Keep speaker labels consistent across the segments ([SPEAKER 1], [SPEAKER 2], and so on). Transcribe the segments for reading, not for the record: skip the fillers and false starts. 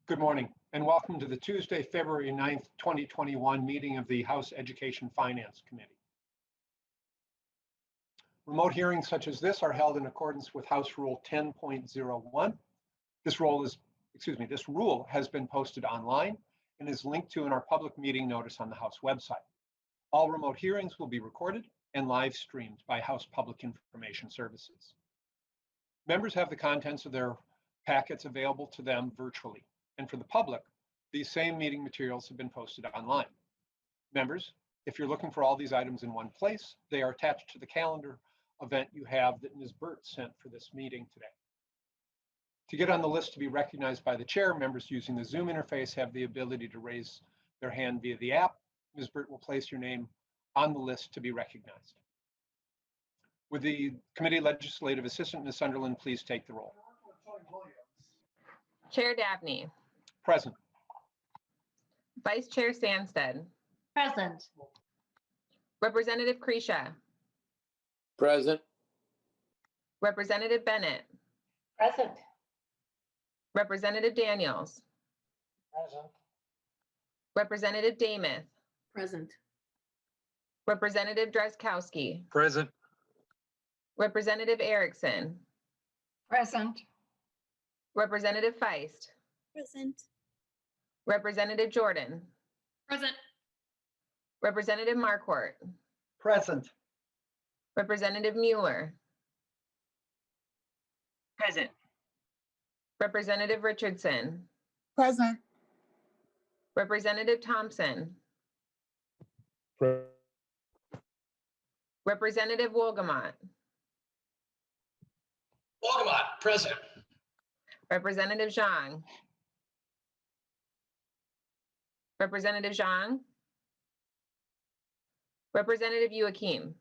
[SPEAKER 1] Good morning and welcome to the Tuesday, February 9th, 2021 meeting of the House Education Finance Committee. Remote hearings such as this are held in accordance with House Rule 10.01. This rule has been posted online and is linked to in our public meeting notice on the House website. All remote hearings will be recorded and live streamed by House Public Information Services. Members have the contents of their packets available to them virtually. And for the public, these same meeting materials have been posted online. Members, if you're looking for all these items in one place, they are attached to the calendar event you have that Ms. Burt sent for this meeting today. To get on the list to be recognized by the chair, members using the Zoom interface have the ability to raise their hand via the app. Ms. Burt will place your name on the list to be recognized. Would the committee legislative assistant, Ms. Sunderland, please take the roll?
[SPEAKER 2] Chair Dabney.
[SPEAKER 1] Present.
[SPEAKER 2] Vice Chair Sandsted.
[SPEAKER 3] Present.
[SPEAKER 2] Representative Kresha.
[SPEAKER 4] Present.
[SPEAKER 2] Representative Bennett.
[SPEAKER 3] Present.
[SPEAKER 2] Representative Daniels.
[SPEAKER 3] Present.
[SPEAKER 2] Representative Damath.
[SPEAKER 3] Present.
[SPEAKER 2] Representative Drazkowski.
[SPEAKER 4] Present.
[SPEAKER 2] Representative Erickson.
[SPEAKER 3] Present.
[SPEAKER 2] Representative Feist.
[SPEAKER 5] Present.
[SPEAKER 2] Representative Jordan.
[SPEAKER 3] Present.
[SPEAKER 2] Representative Marquardt.
[SPEAKER 4] Present.
[SPEAKER 2] Representative Mueller.
[SPEAKER 3] Present.
[SPEAKER 2] Representative Richardson.
[SPEAKER 5] Present.
[SPEAKER 2] Representative Thompson. Representative Wolgamott.
[SPEAKER 4] Wolgamott, present.
[SPEAKER 2] Representative Zhang. Representative Zhang. Representative Youakim.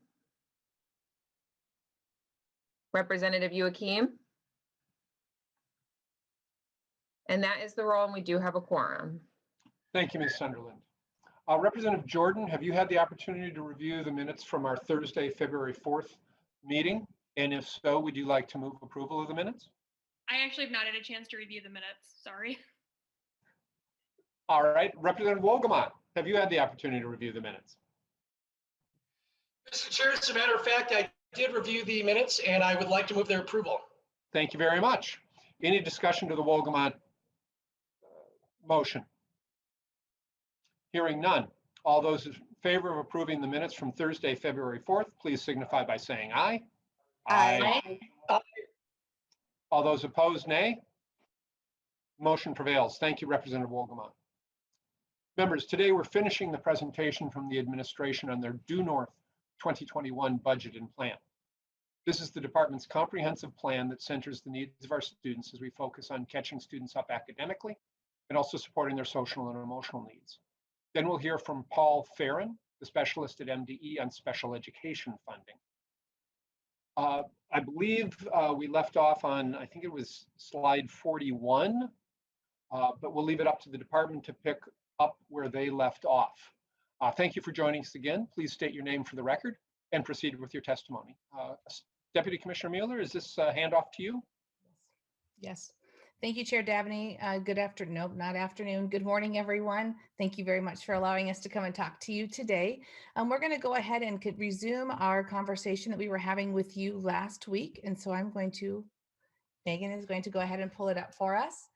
[SPEAKER 2] Representative Youakim. And that is the roll, and we do have a quorum.
[SPEAKER 1] Thank you, Ms. Sunderland. Representative Jordan, have you had the opportunity to review the minutes from our Thursday, February 4th meeting? And if so, would you like to move approval of the minutes?
[SPEAKER 6] I actually have not had a chance to review the minutes, sorry.
[SPEAKER 1] All right, Representative Wolgamott, have you had the opportunity to review the minutes?
[SPEAKER 7] Mr. Chair, as a matter of fact, I did review the minutes and I would like to move their approval.
[SPEAKER 1] Thank you very much. Any discussion to the Wolgamott motion? Hearing none. All those in favor of approving the minutes from Thursday, February 4th, please signify by saying aye.
[SPEAKER 3] Aye.
[SPEAKER 1] All those opposed, nay. Motion prevails. Thank you, Representative Wolgamott. Members, today we're finishing the presentation from the administration on their Due North 2021 budget and plan. This is the department's comprehensive plan that centers the needs of our students as we focus on catching students up academically and also supporting their social and emotional needs. Then we'll hear from Paul Farron, the specialist at MDE on special education funding. I believe we left off on, I think it was slide 41, but we'll leave it up to the department to pick up where they left off. Thank you for joining us again. Please state your name for the record and proceed with your testimony. Deputy Commissioner Mueller, is this handoff to you?
[SPEAKER 8] Yes. Thank you, Chair Dabney. Good afternoon. Nope, not afternoon. Good morning, everyone. Thank you very much for allowing us to come and talk to you today. We're going to go ahead and resume our conversation that we were having with you last week. And so Megan is going to go ahead and pull it up for us.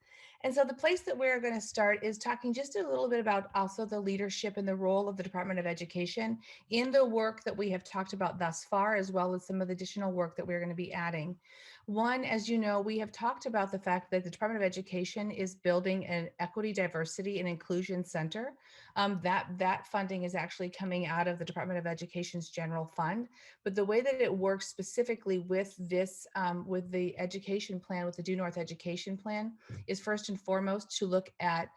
[SPEAKER 8] And so the place that we're going to start is talking just a little bit about also the leadership and the role of the Department of Education in the work that we have talked about thus far, as well as some of the additional work that we're going to be adding. One, as you know, we have talked about the fact that the Department of Education is building an equity, diversity, and inclusion center. That funding is actually coming out of the Department of Education's general fund. But the way that it works specifically with this, with the education plan, with the Due North education plan, is first and foremost to look at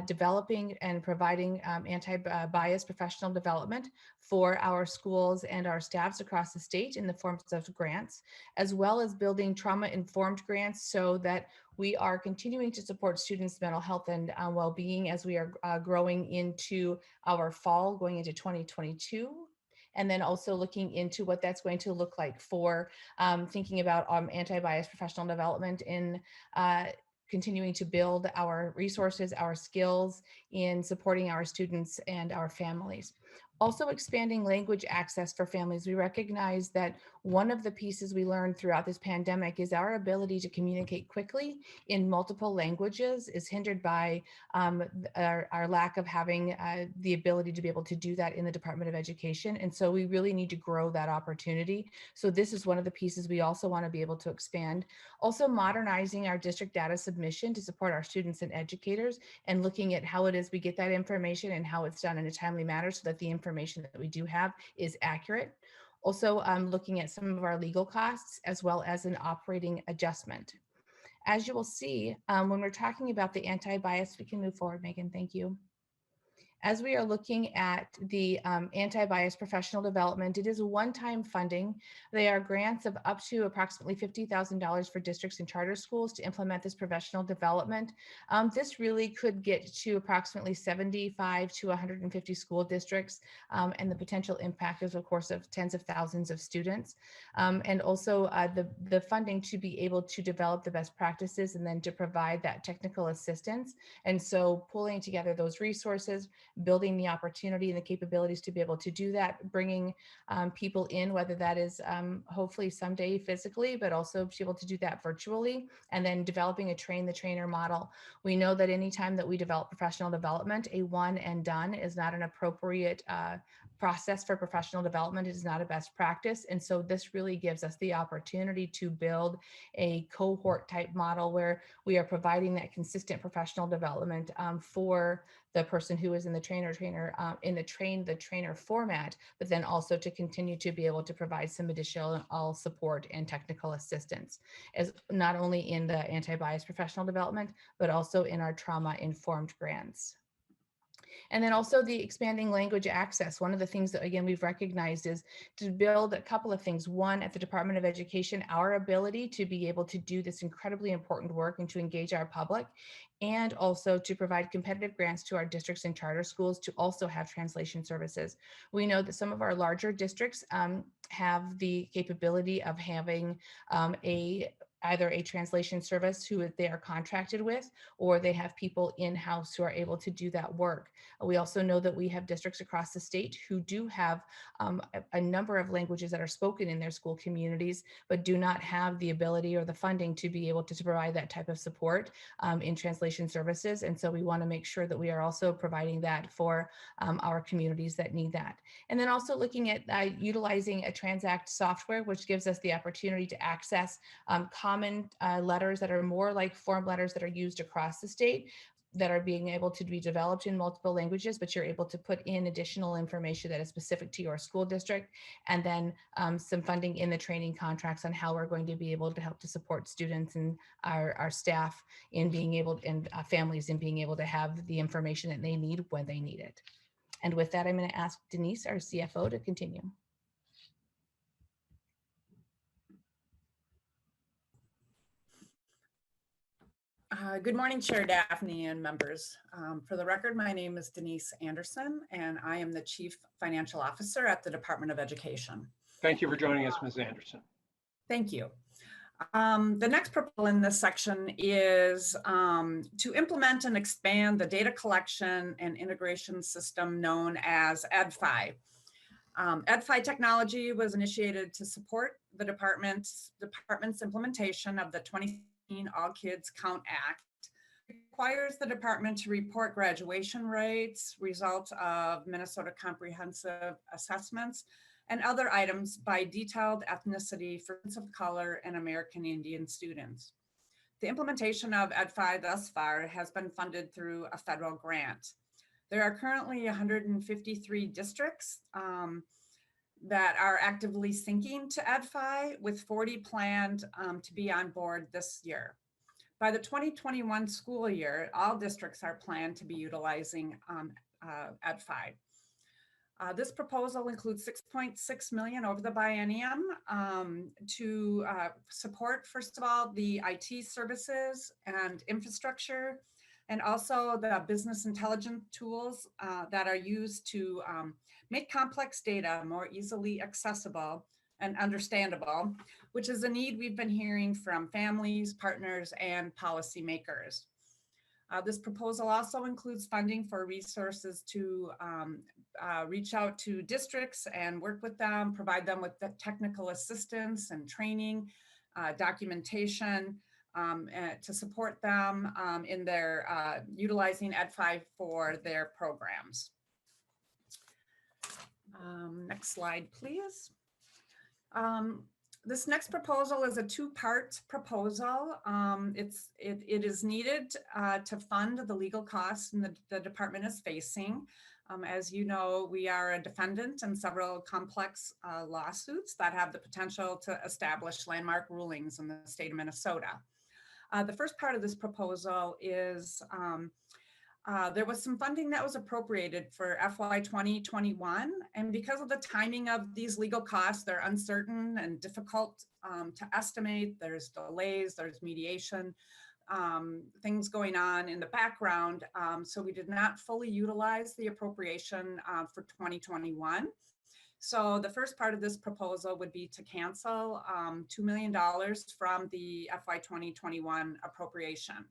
[SPEAKER 8] developing and providing anti-bias professional development for our schools and our staffs across the state in the forms of grants, as well as building trauma-informed grants so that we are continuing to support students' mental health and well-being as we are growing into our fall, going into 2022. And then also looking into what that's going to look like for thinking about anti-bias professional development in continuing to build our resources, our skills in supporting our students and our families. Also expanding language access for families. We recognize that one of the pieces we learned throughout this pandemic is our ability to communicate quickly in multiple languages is hindered by our lack of having the ability to be able to do that in the Department of Education. And so we really need to grow that opportunity. So this is one of the pieces we also want to be able to expand. Also modernizing our district data submission to support our students and educators and looking at how it is we get that information and how it's done in a timely manner so that the information that we do have is accurate. Also looking at some of our legal costs as well as an operating adjustment. As you will see, when we're talking about the anti-bias, we can move forward, Megan, thank you. As we are looking at the anti-bias professional development, it is a one-time funding. They are grants of up to approximately $50,000 for districts and charter schools to implement this professional development. This really could get to approximately 75 to 150 school districts, and the potential impact is, of course, of tens of thousands of students. And also the funding to be able to develop the best practices and then to provide that technical assistance. And so pulling together those resources, building the opportunity and the capabilities to be able to do that, bringing people in, whether that is hopefully someday physically, but also be able to do that virtually, and then developing a train the trainer model. We know that anytime that we develop professional development, a one and done is not an appropriate process for professional development. It is not a best practice. And so this really gives us the opportunity to build a cohort type model where we are providing that consistent professional development for the person who is in the train the trainer format, but then also to continue to be able to provide some additional support and technical assistance, as not only in the anti-bias professional development, but also in our trauma-informed grants. And then also the expanding language access. One of the things that, again, we've recognized is to build a couple of things. One, at the Department of Education, our ability to be able to do this incredibly important work and to engage our public, and also to provide competitive grants to our districts and charter schools to also have translation services. We know that some of our larger districts have the capability of having either a translation service who they are contracted with, or they have people in-house who are able to do that work. We also know that we have districts across the state who do have a number of languages that are spoken in their school communities, but do not have the ability or the funding to be able to provide that type of support in translation services. And so we want to make sure that we are also providing that for our communities that need that. And then also looking at utilizing a Transact software, which gives us the opportunity to access common letters that are more like form letters that are used across the state, that are being able to be developed in multiple languages, but you're able to put in additional information that is specific to your school district, and then some funding in the training contracts on how we're going to be able to help to support students and our staff in being able, and families in being able to have the information that they need when they need it. And with that, I'm going to ask Denise, our CFO, to continue.
[SPEAKER 5] Good morning, Chair Daphne and members. For the record, my name is Denise Anderson, and I am the Chief Financial Officer at the Department of Education.
[SPEAKER 1] Thank you for joining us, Ms. Anderson.
[SPEAKER 5] Thank you. The next proposal in this section is to implement and expand the data collection and integration system known as EdFi. EdFi technology was initiated to support the department's implementation of the 2015 All Kids Count Act. It requires the department to report graduation rates, results of Minnesota comprehensive assessments, and other items by detailed ethnicity for students of color and American Indian students. The implementation of EdFi thus far has been funded through a federal grant. There are currently 153 districts that are actively syncing to EdFi, with 40 planned to be on board this year. By the 2021 school year, all districts are planned to be utilizing EdFi. This proposal includes $6.6 million over the biennium to support, first of all, the IT services and infrastructure, and also the business intelligence tools that are used to make complex data more easily accessible and understandable, which is a need we've been hearing from families, partners, and policymakers. This proposal also includes funding for resources to reach out to districts and work with them, provide them with the technical assistance and training, documentation to support them in their utilizing Ed5 for their programs. Next slide, please. This next proposal is a two-part proposal. It is needed to fund the legal costs the department is facing. As you know, we are a defendant in several complex lawsuits that have the potential to establish landmark rulings in the state of Minnesota. The first part of this proposal is there was some funding that was appropriated for FY 2021, and because of the timing of these legal costs, they're uncertain and difficult to estimate. There's delays, there's mediation, things going on in the background. So we did not fully utilize the appropriation for 2021. So the first part of this proposal would be to cancel $2 million from the FY 2021 appropriation.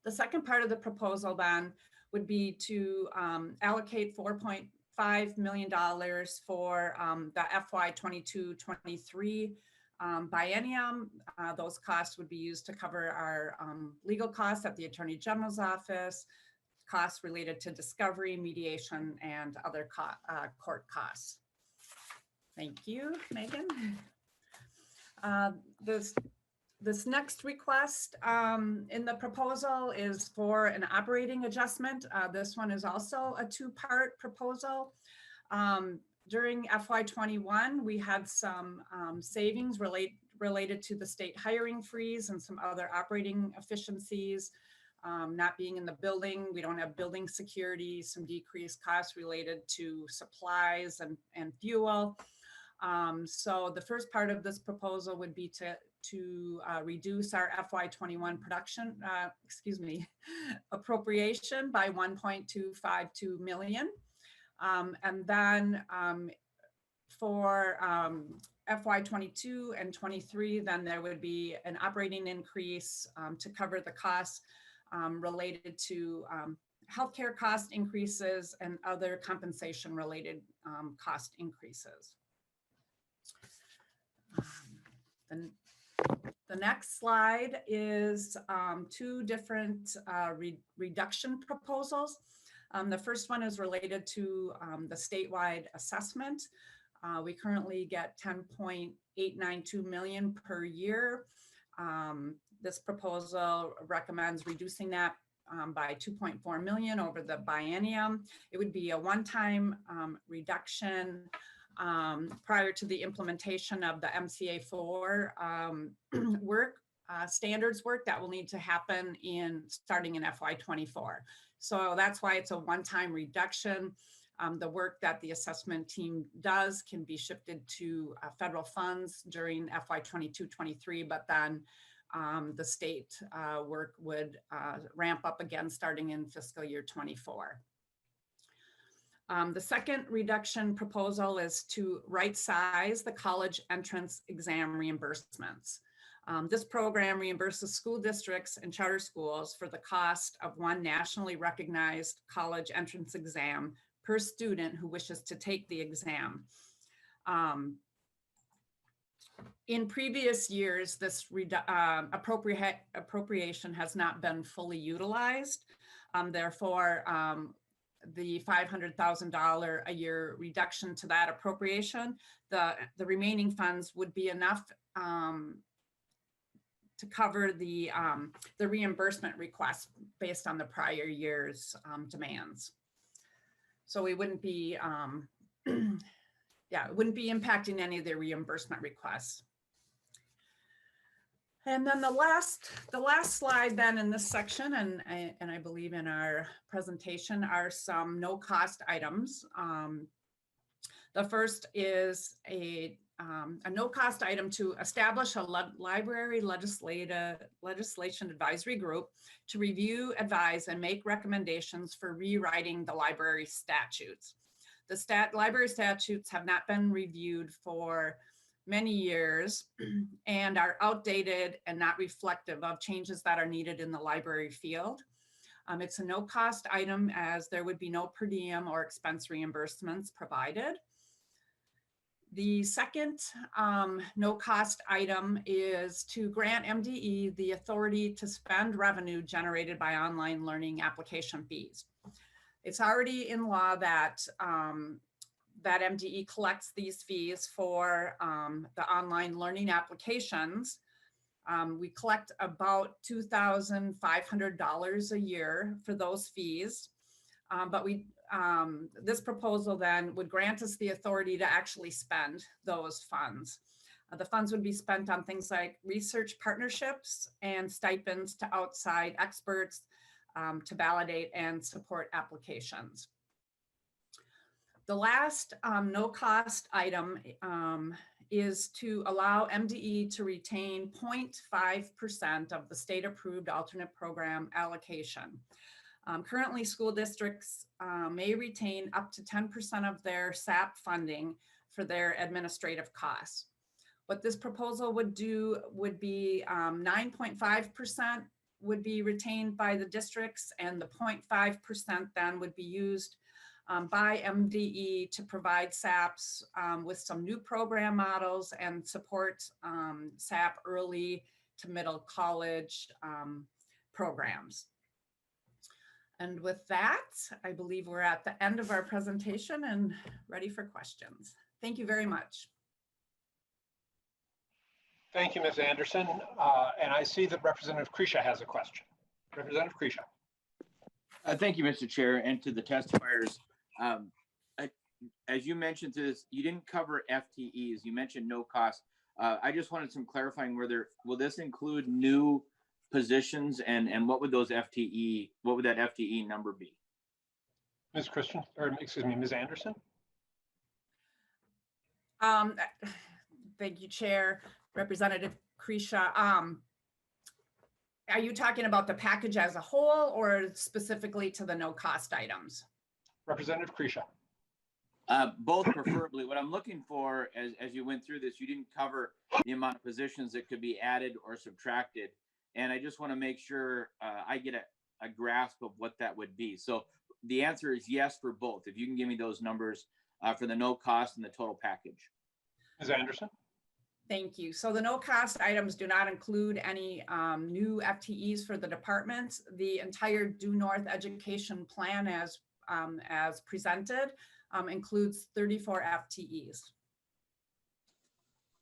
[SPEAKER 5] The second part of the proposal then would be to allocate $4.5 million for the FY 22-23 biennium. Those costs would be used to cover our legal costs at the Attorney General's office, costs related to discovery, mediation, and other court costs. Thank you, Megan. This next request in the proposal is for an operating adjustment. This one is also a two-part proposal. During FY 21, we had some savings related to the state hiring freeze and some other operating efficiencies. Not being in the building, we don't have building security, some decreased costs related to supplies and fuel. So the first part of this proposal would be to reduce our FY 21 appropriation by 1.252 million. And then for FY 22 and 23, then there would be an operating increase to cover the costs related to healthcare cost increases and other compensation related cost increases. The next slide is two different reduction proposals. The first one is related to the statewide assessment. We currently get 10.892 million per year. This proposal recommends reducing that by 2.4 million over the biennium. It would be a one-time reduction prior to the implementation of the MCA4 standards work that will need to happen starting in FY 24. So that's why it's a one-time reduction. The work that the assessment team does can be shifted to federal funds during FY 22-23, but then the state work would ramp up again starting in fiscal year 24. The second reduction proposal is to right-size the college entrance exam reimbursements. This program reimburses school districts and charter schools for the cost of one nationally recognized college entrance exam per student who wishes to take the exam. In previous years, this appropriation has not been fully utilized. Therefore, the $500,000 a year reduction to that appropriation, the remaining funds would be enough to cover the reimbursement request based on the prior year's demands. So we wouldn't be, it wouldn't be impacting any of the reimbursement requests. And then the last slide then in this section, and I believe in our presentation, are some no cost items. The first is a no cost item to establish a library legislation advisory group to review, advise, and make recommendations for rewriting the library statutes. The library statutes have not been reviewed for many years and are outdated and not reflective of changes that are needed in the library field. It's a no-cost item as there would be no per diem or expense reimbursements provided. The second no-cost item is to grant MDE the authority to spend revenue generated by online learning application fees. It's already in law that that MDE collects these fees for the online learning applications. We collect about $2,500 a year for those fees, but this proposal then would grant us the authority to actually spend those funds. The funds would be spent on things like research partnerships and stipends to outside experts to validate and support applications. The last no-cost item is to allow MDE to retain 0.5% of the state-approved alternate program allocation. Currently, school districts may retain up to 10% of their SAP funding for their administrative costs. What this proposal would do would be 9.5% would be retained by the districts, and the 0.5% then would be used by MDE to provide SAPs with some new program models and support SAP early to middle college programs. And with that, I believe we're at the end of our presentation and ready for questions. Thank you very much.
[SPEAKER 1] Thank you, Ms. Anderson. And I see that Representative Kresha has a question. Representative Kresha.
[SPEAKER 9] Thank you, Mr. Chair, and to the testifiers. As you mentioned to this, you didn't cover FTEs. You mentioned no cost. I just wanted some clarifying will this include new positions and what would those FTE, what would that FTE number be?
[SPEAKER 1] Ms. Christian, or excuse me, Ms. Anderson?
[SPEAKER 5] Thank you, Chair. Representative Kresha. Are you talking about the package as a whole or specifically to the no cost items?
[SPEAKER 1] Representative Kresha.
[SPEAKER 9] Both preferably. What I'm looking for as you went through this, you didn't cover the amount of positions that could be added or subtracted. And I just want to make sure I get a grasp of what that would be. So the answer is yes for both. If you can give me those numbers for the no cost and the total package.
[SPEAKER 1] Ms. Anderson?
[SPEAKER 5] Thank you. So the no cost items do not include any new FTEs for the departments. The entire Due North education plan as presented includes 34 FTEs.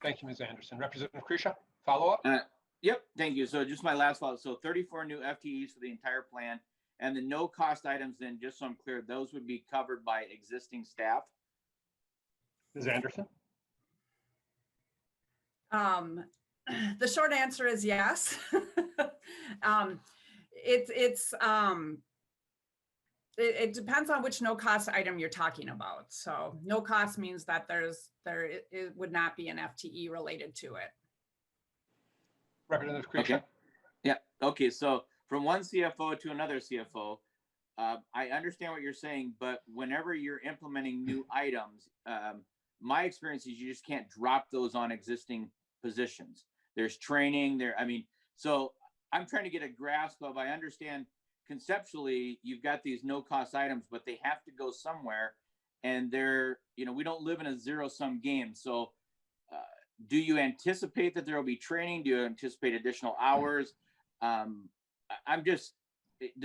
[SPEAKER 1] Thank you, Ms. Anderson. Representative Kresha, follow up?
[SPEAKER 9] Yep, thank you. So just my last follow-up. So 34 new FTEs for the entire plan, and the no cost items then, just so I'm clear, those would be covered by existing staff?
[SPEAKER 1] Ms. Anderson?
[SPEAKER 5] The short answer is yes. It depends on which no cost item you're talking about. So no cost means that it would not be an FTE related to it.
[SPEAKER 1] Representative Kresha?
[SPEAKER 9] Okay. Yeah. Okay. So from one CFO to another CFO, I understand what you're saying, but whenever you're implementing new items, my experience is you just can't drop those on existing positions. There's training there. I mean, so I'm trying to get a grasp of, I understand conceptually you've got these no cost items, but they have to go somewhere, and they're, we don't live in a zero sum game. So do you anticipate that there will be training? Do you anticipate additional hours? Does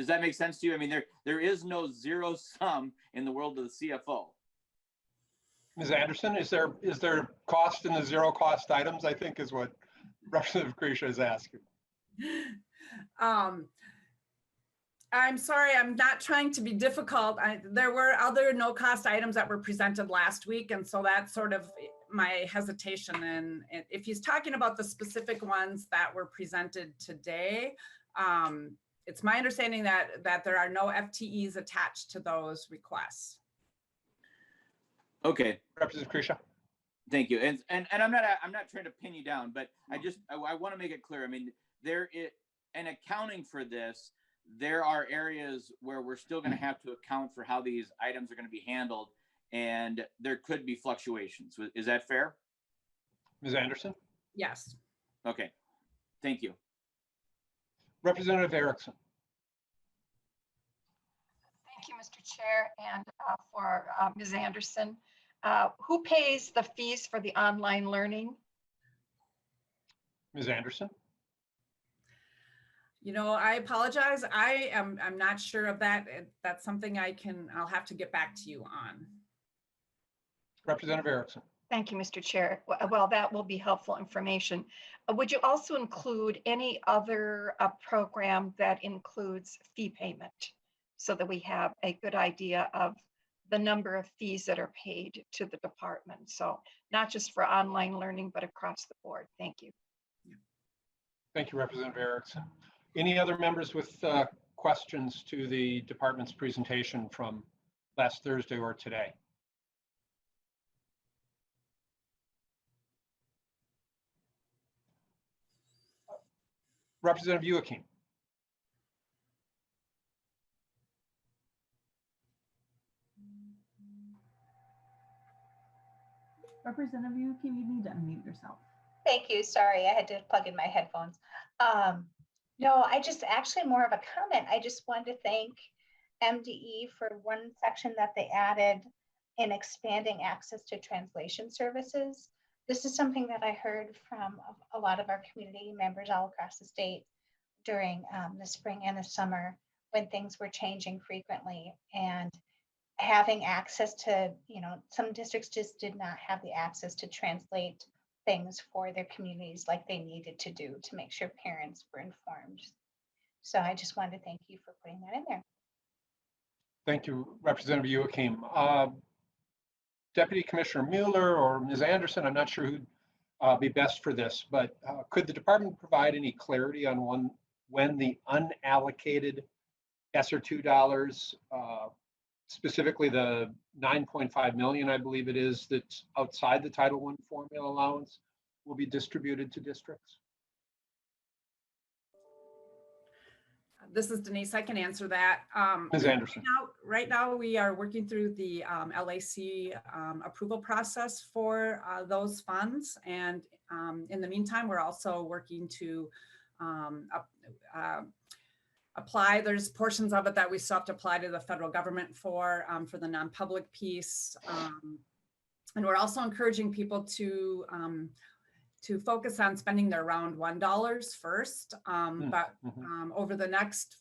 [SPEAKER 9] that make sense to you? I mean, there is no zero sum in the world of the CFO.
[SPEAKER 1] Ms. Anderson, is there cost in the zero cost items, I think is what Representative Kresha is asking.
[SPEAKER 5] I'm sorry, I'm not trying to be difficult. There were other no cost items that were presented last week, and so that's sort of my hesitation. And if he's talking about the specific ones that were presented today, it's my understanding that there are no FTEs attached to those requests.
[SPEAKER 9] Okay.
[SPEAKER 1] Representative Kresha.
[SPEAKER 9] Thank you. And I'm not trying to pin you down, but I want to make it clear. I mean, in accounting for this, there are areas where we're still going to have to account for how these items are going to be handled, and there could be fluctuations. Is that fair?
[SPEAKER 1] Ms. Anderson,
[SPEAKER 5] Yes.
[SPEAKER 9] Okay, thank you.
[SPEAKER 1] Representative Erickson.
[SPEAKER 3] Thank you, Mr. Chair, and for Ms. Anderson. Who pays the fees for the online learning?
[SPEAKER 1] Ms. Anderson,
[SPEAKER 5] You know, I apologize. I'm not sure of that. That's something I'll have to get back to you on.
[SPEAKER 1] Representative Erickson.
[SPEAKER 3] Thank you, Mr. Chair. Well, that will be helpful information. Would you also include any other program that includes fee payment so that we have a good idea of the number of fees that are paid to the department? So not just for online learning, but across the board. Thank you.
[SPEAKER 1] Thank you, Representative Erickson. Any other members with questions to the department's presentation from last Thursday or today? Representative Youakim.
[SPEAKER 10] Representative Yuki, you need to unmute yourself.
[SPEAKER 11] Thank you. Sorry, I had to plug in my headphones. No, I just actually more of a comment. I just wanted to thank MDE for one section that they added in expanding access to translation services. This is something that I heard from a lot of our community members all across the state during the spring and the summer when things were changing frequently, and having access to, some districts just did not have the access to translate things for their communities like they needed to do to make sure parents were informed. So I just wanted to thank you for putting that in there.
[SPEAKER 1] Thank you, Representative Youakim. Deputy Commissioner Mueller or Ms. Anderson, I'm not sure who'd be best for this, but could the department provide any clarity on when the unallocated ESSER $2, specifically the 9.5 million, I believe it is, that's outside the Title I formula allowance, will be distributed to districts?
[SPEAKER 5] This is Denise. I can answer that.
[SPEAKER 1] Ms. Anderson.
[SPEAKER 5] Right now, we are working through the LAC approval process for those funds. And in the meantime, we're also working to apply. There's portions of it that we still have to apply to the federal government for the non-public piece. And we're also encouraging people to focus on spending their round $1 first. But over the next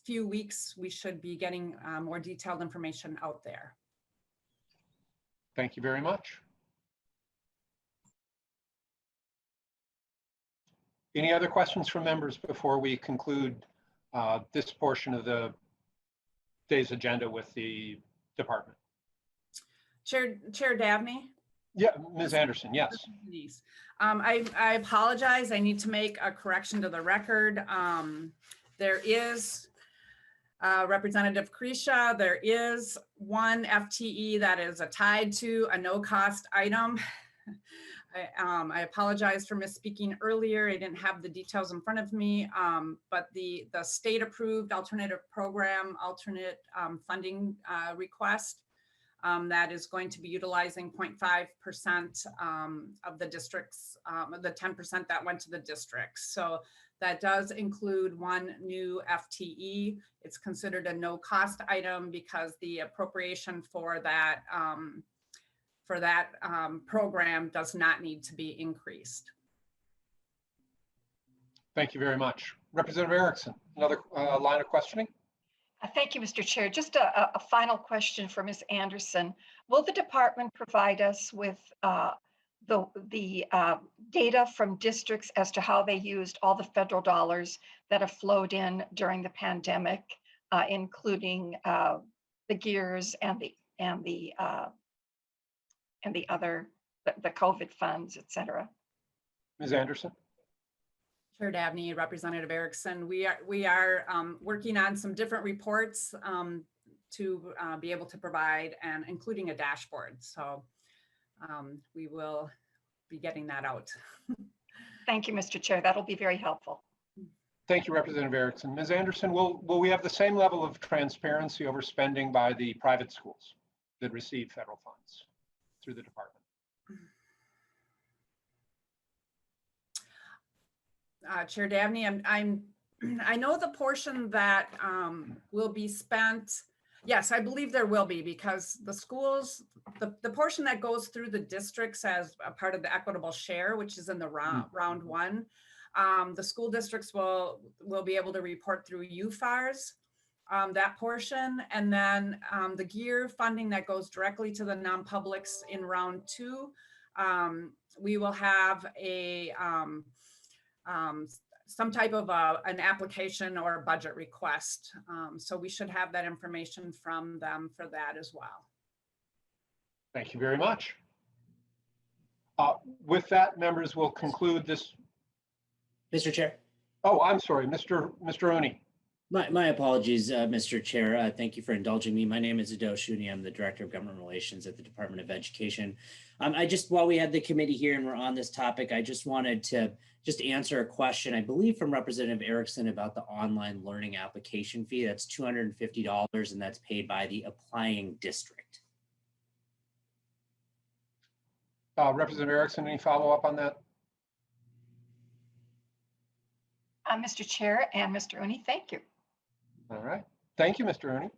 [SPEAKER 5] few weeks, we should be getting more detailed information out there.
[SPEAKER 1] Thank you very much. Any other questions from members before we conclude this portion of the day's agenda with the department?
[SPEAKER 5] Chair Dabney?
[SPEAKER 1] Yeah, Ms. Anderson, yes.
[SPEAKER 5] I apologize. I need to make a correction to the record. There is Representative Krisha, there is one FTE that is tied to a no-cost item. I apologize for misspeaking earlier. I didn't have the details in front of me, but the state-approved alternative program, alternate funding request that is going to be utilizing 0.5% of the districts, the 10% that went to the districts. So that does include one new FTE. It's considered a no-cost item because the appropriation for that program does not need to be increased.
[SPEAKER 1] Thank you very much. Representative Erickson, another line of questioning?
[SPEAKER 3] Thank you, Mr. Chair. Just a final question for Ms. Anderson. Will the department provide us with the data from districts as to how they used all the federal dollars that have flowed in during the pandemic, including the GEARS and the other, the COVID funds, et cetera?
[SPEAKER 1] Ms. Anderson?
[SPEAKER 5] Chair Dabney, Representative Erickson, we are working on some different reports to be able to provide, and including a dashboard. So we will be getting that out.
[SPEAKER 3] Thank you, Mr. Chair. That'll be very helpful.
[SPEAKER 1] Thank you, Representative Erickson. Ms. Anderson, will we have the same level of transparency over spending by the private schools that receive federal funds through the department?
[SPEAKER 5] Chair Davney, I know the portion that will be spent. Yes, I believe there will be, because the schools, the portion that goes through the districts as a part of the equitable share, which is in the round one, the school districts will be able to report through UFARs, that portion. And then the gear funding that goes directly to the non-publics in round two, we will have a some type of an application or a budget request. So we should have that information from them for that as well.
[SPEAKER 1] Thank you very much. With that, members, will conclude this.
[SPEAKER 12] Mr. Chair.
[SPEAKER 1] Oh, I'm sorry, Mr. Oni.
[SPEAKER 12] My apologies, Mr. Chair. Thank you for indulging me. My name is Ado Shuni. I'm the Director of Government Relations at the Department of Education. While we had the committee here and we're on this topic, I just wanted to answer a question, I believe from Representative Erickson, about the online learning application fee. That's $250, and that's paid by the applying district.
[SPEAKER 1] Representative Erickson, any follow-up on that?
[SPEAKER 3] Mr. Chair and Mr. Uni, thank you.
[SPEAKER 1] All right. Thank you, Mr. Ernie.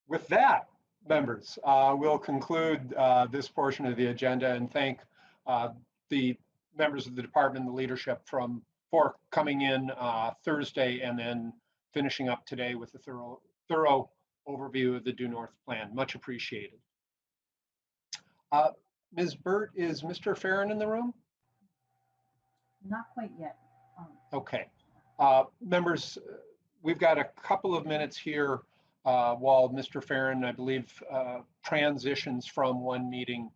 [SPEAKER 1] With that, members, we'll conclude this portion of the agenda and thank the members of the department and the leadership for coming in Thursday and then finishing up today with a thorough overview of the Due North plan. Much appreciated. Ms. Burt, is Mr. Farron in the room?
[SPEAKER 10] Not quite yet.
[SPEAKER 1] Okay. Members, we've got a couple of minutes here while Mr. Farron, I believe, transitions from one meeting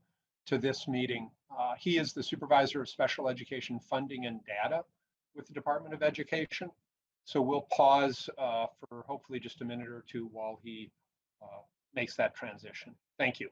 [SPEAKER 1] to this meeting. He is the Supervisor of Special Education Funding and Data with the Department of Education. So we'll pause for hopefully just a minute or two while he makes that transition. Thank you.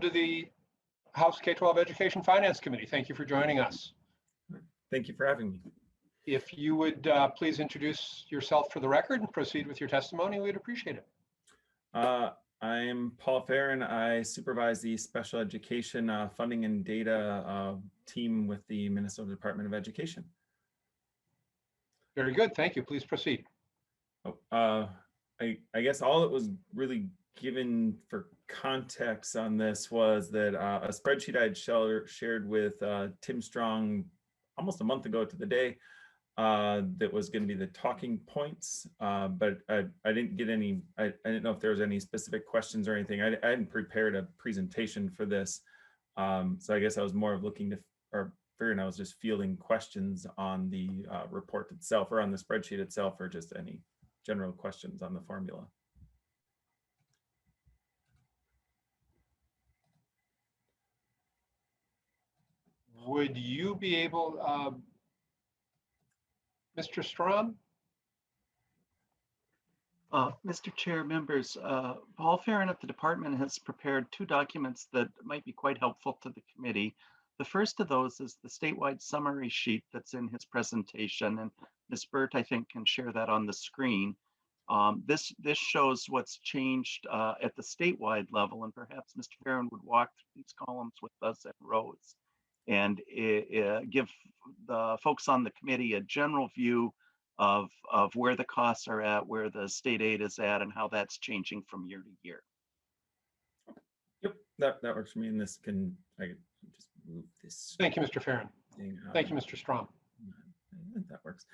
[SPEAKER 1] to the House K-12 Education Finance Committee. Thank you for joining us.
[SPEAKER 13] Thank you for having me.
[SPEAKER 1] If you would please introduce yourself for the record and proceed with your testimony, we'd appreciate it.
[SPEAKER 13] I'm Paul Farron. I supervise the special education funding and data team with the Minnesota Department of Education.
[SPEAKER 1] Very good. Thank you. Please proceed.
[SPEAKER 13] I guess all that was really given for context on this was that a spreadsheet I had shared with Tim Strong almost a month ago to the day that was going to be the talking points, but I didn't get any, I didn't know if there was any specific questions or anything. I hadn't prepared a presentation for this. So I guess I was more of looking to, or figuring I was just fielding questions on the report itself or on the spreadsheet itself, or just any general questions on the formula.
[SPEAKER 1] Would you be able, Mr. Strom?
[SPEAKER 14] Mr. Chair, members, Paul Farron of the department has prepared two documents that might be quite helpful to the committee. The first of those is the statewide summary sheet that's in his presentation, and Ms. Burt, I think, can share that on the screen. This shows what's changed at the statewide level, and perhaps Mr. Farron would walk through these columns with us and rows and give the folks on the committee a general view of where the costs are at, where the state aid is at, and how that's changing from year to year.
[SPEAKER 13] Yep, that works for me. And this can, I can just move this.
[SPEAKER 1] Thank you, Mr. Farron. Thank you, Mr. Strom.
[SPEAKER 13] That works.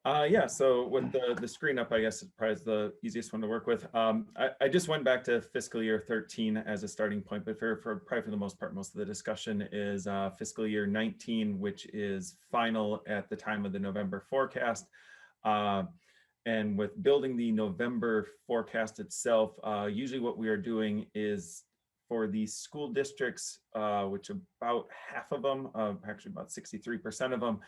[SPEAKER 13] Yeah, so with the screen up, I guess is probably the easiest one to work with. I just went back to fiscal year 13 as a starting point, but probably for the most part, most of the discussion is fiscal year 19, which is final at the time of the November forecast. And with building the November forecast itself, usually what we are doing is for the school districts, which about half of them, actually about 63% of them,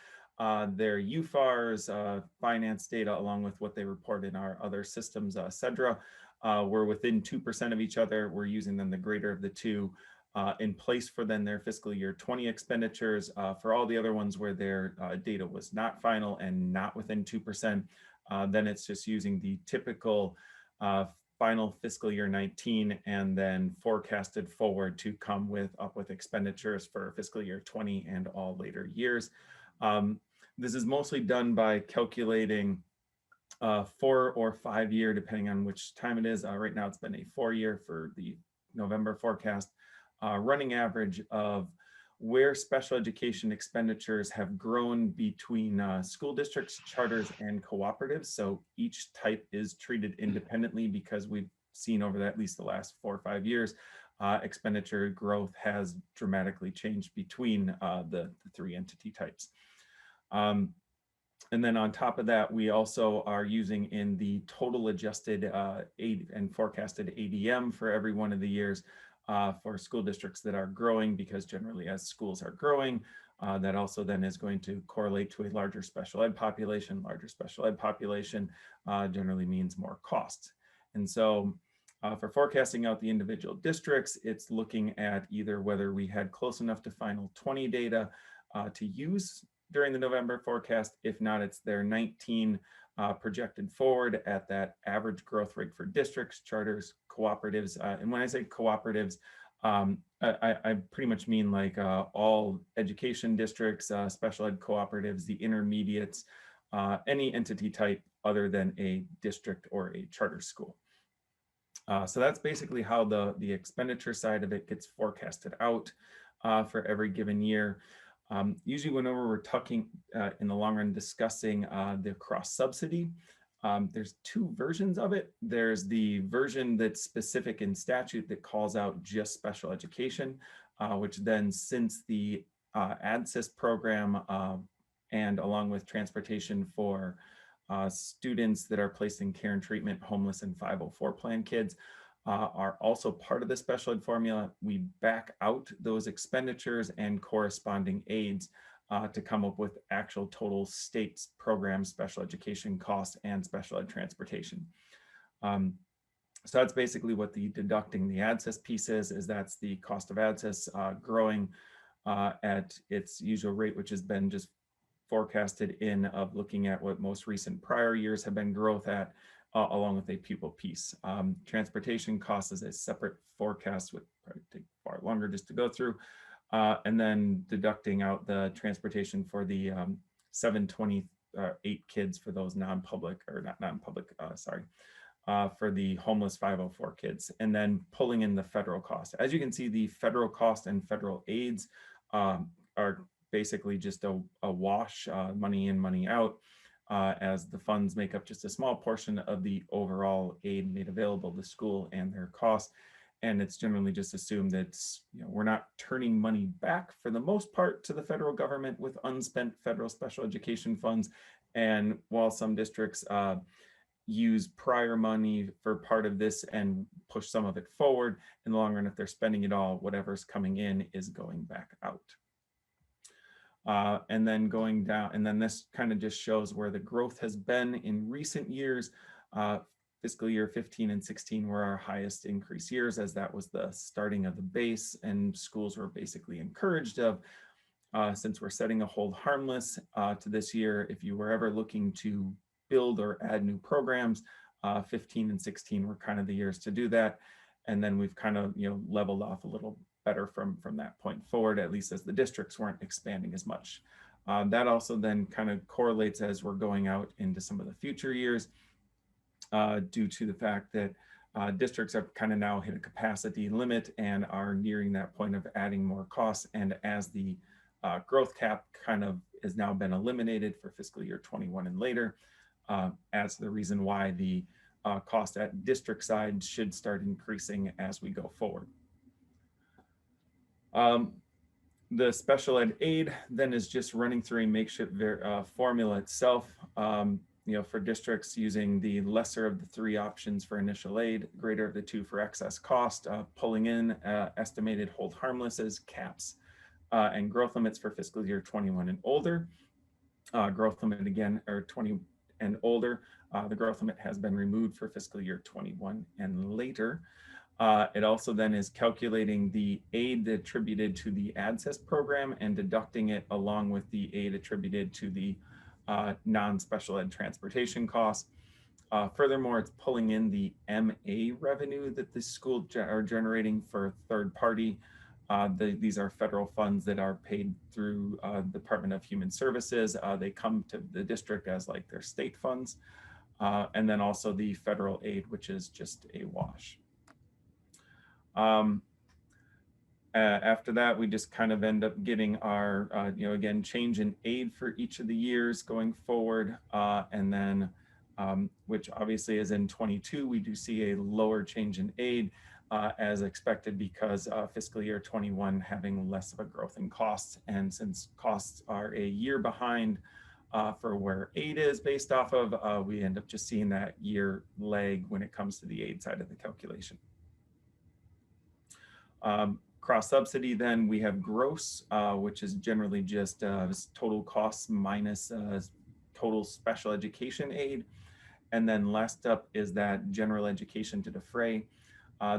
[SPEAKER 13] their UFARs, finance data, along with what they report in our other systems, CEDRA, we're within 2% of each other. We're using then the greater of the two in place for then their fiscal year 20 expenditures. For all the other ones where their data was not final and not within 2%, then it's just using the typical final fiscal year 19 and then forecasted forward to come up with expenditures for fiscal year 20 and all later years. This is mostly done by calculating 4 or 5 year, depending on which time it is. Right now it's been a 4-year for the November forecast, running average of where special education expenditures have grown between school districts, charters, and cooperatives. So each type is treated independently because we've seen over at least the last 4 or 5 years, expenditure growth has dramatically changed between the 3 entity types. And then on top of that, we also are using in the total adjusted aid and forecasted ADM for every one of the years for school districts that are growing, because generally as schools are growing, that also then is going to correlate to a larger special ed population. Larger special ed population generally means more costs. And so for forecasting out the individual districts, it's looking at either whether we had close enough to final 20 data to use during the November forecast. If not, it's their 19 projected forward at that average growth rate for districts, charters, cooperatives. And when I say cooperatives, I pretty much mean like all education districts, special ed cooperatives, the intermediates, any entity type other than a district or a charter school. So that's basically how the expenditure side of it gets forecasted out for every given year. Usually whenever we're talking in the long run discussing the cross subsidy, there's 2 versions of it. There's the version that's specific in statute that calls out just special education, which then since the ADSYS program and along with transportation for students that are placed in care and treatment, homeless and 504 plan kids, are also part of the special ed formula. We back out those expenditures and corresponding aids to come up with actual total state's program special education costs and special ed transportation. So that's basically what the deducting the ADSIS piece is that's the cost of ADSIS growing at its usual rate, which has been just forecasted in of looking at what most recent prior years have been growth at, along with a pupil piece. Transportation costs is a separate forecast, would probably take far longer just to go through. And then deducting out the transportation for the 728 kids for those non-public, or not non-public, sorry, for the homeless 504 kids, and then pulling in the federal cost. As you can see, the federal cost and federal aids are basically just a wash, money in, money out, as the funds make up just a small portion of the overall aid made available to school and their costs. And it's generally just assumed that we're not turning money back for the most part to the federal government with unspent federal special education funds. And while some districts use prior money for part of this and push some of it forward, in the long run, if they're spending it all, whatever's coming in is going back out. And then going down, and then this kind of just shows where the growth has been in recent years. Fiscal year 15 and 16 were our highest increase years, as that was the starting of the base, and schools were basically encouraged of, since we're setting a hold harmless to this year, if you were ever looking to build or add new programs, 15 and 16 were kind of the years to do that. And then we've kind of leveled off a little better from that point forward, at least as the districts weren't expanding as much. That also then kind of correlates as we're going out into some of the future years, due to the fact that districts have kind of now hit a capacity limit and are nearing that point of adding more costs. And as the growth cap kind of has now been eliminated for fiscal year 21 and later, as the reason why the cost at district side should start increasing as we go forward. The special ed aid then is just running through a makeshift formula itself, for districts using the lesser of the three options for initial aid, greater of the two for excess cost, pulling in estimated hold harmless as caps, and growth limits for fiscal year 21 and older. Growth limit again, or 20 and older. The growth limit has been removed for fiscal year 21 and later. It also then is calculating the aid attributed to the ADSIS program and deducting it along with the aid attributed to the non-special ed transportation costs. Furthermore, it's pulling in the MA revenue that the school are generating for third party. These are federal funds that are paid through Department of Human Services. They come to the district as like their state funds. And then also the federal aid, which is just a wash. After that, we just kind of end up getting our, again, change in aid for each of the years going forward. And then, which obviously is in 22, we do see a lower change in aid as expected because fiscal year 21 having less of a growth in costs. And since costs are a year behind for where aid is based off of, we end up just seeing that year lag when it comes to the aid side of the calculation. Cross subsidy, then we have gross, which is generally just total costs minus total special education aid. And then last up is that general education to defray.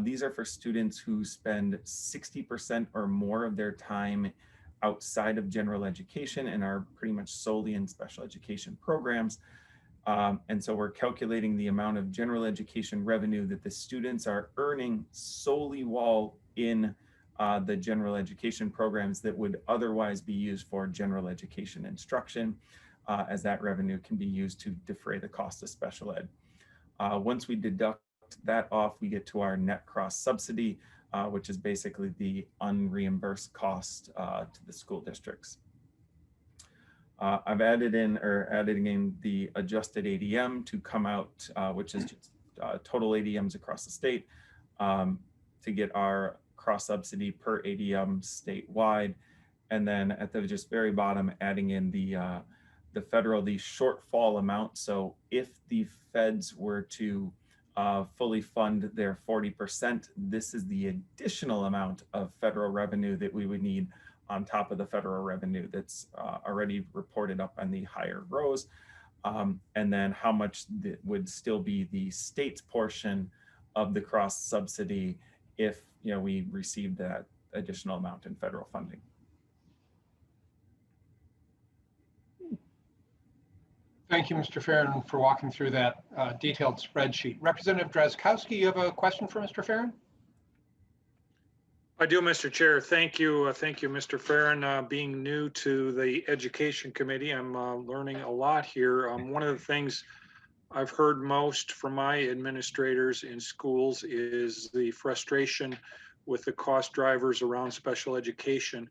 [SPEAKER 13] These are for students who spend 60% or more of their time outside of general education and are pretty much solely in special education programs. And so we're calculating the amount of general education revenue that the students are earning solely while in the general education programs that would otherwise be used for general education instruction, as that revenue can be used to defray the cost of special ed. Once we deduct that off, we get to our net cross subsidy, which is basically the unreimbursed cost to the school districts. I've added in the adjusted ADM to come out, which is just total ADMs across the state, to get our cross subsidy per ADM statewide. And then at the just very bottom, adding in the federal, the shortfall amount. So if the feds were to fully fund their 40%, this is the additional amount of federal revenue that we would need on top of the federal revenue that's already reported up on the higher rows. And then how much that would still be the state's portion of the cross subsidy if we receive that additional amount in federal funding.
[SPEAKER 1] Thank you, Mr. Farron, for walking through that detailed spreadsheet. Representative Drazkowski, you have a question for Mr. Farron?
[SPEAKER 15] I do, Mr. Chair. Thank you. Thank you, Mr. Farron. Being new to the Education Committee, I'm learning a lot here. One of the things I've heard most from my administrators in schools is the frustration with the cost drivers around special education.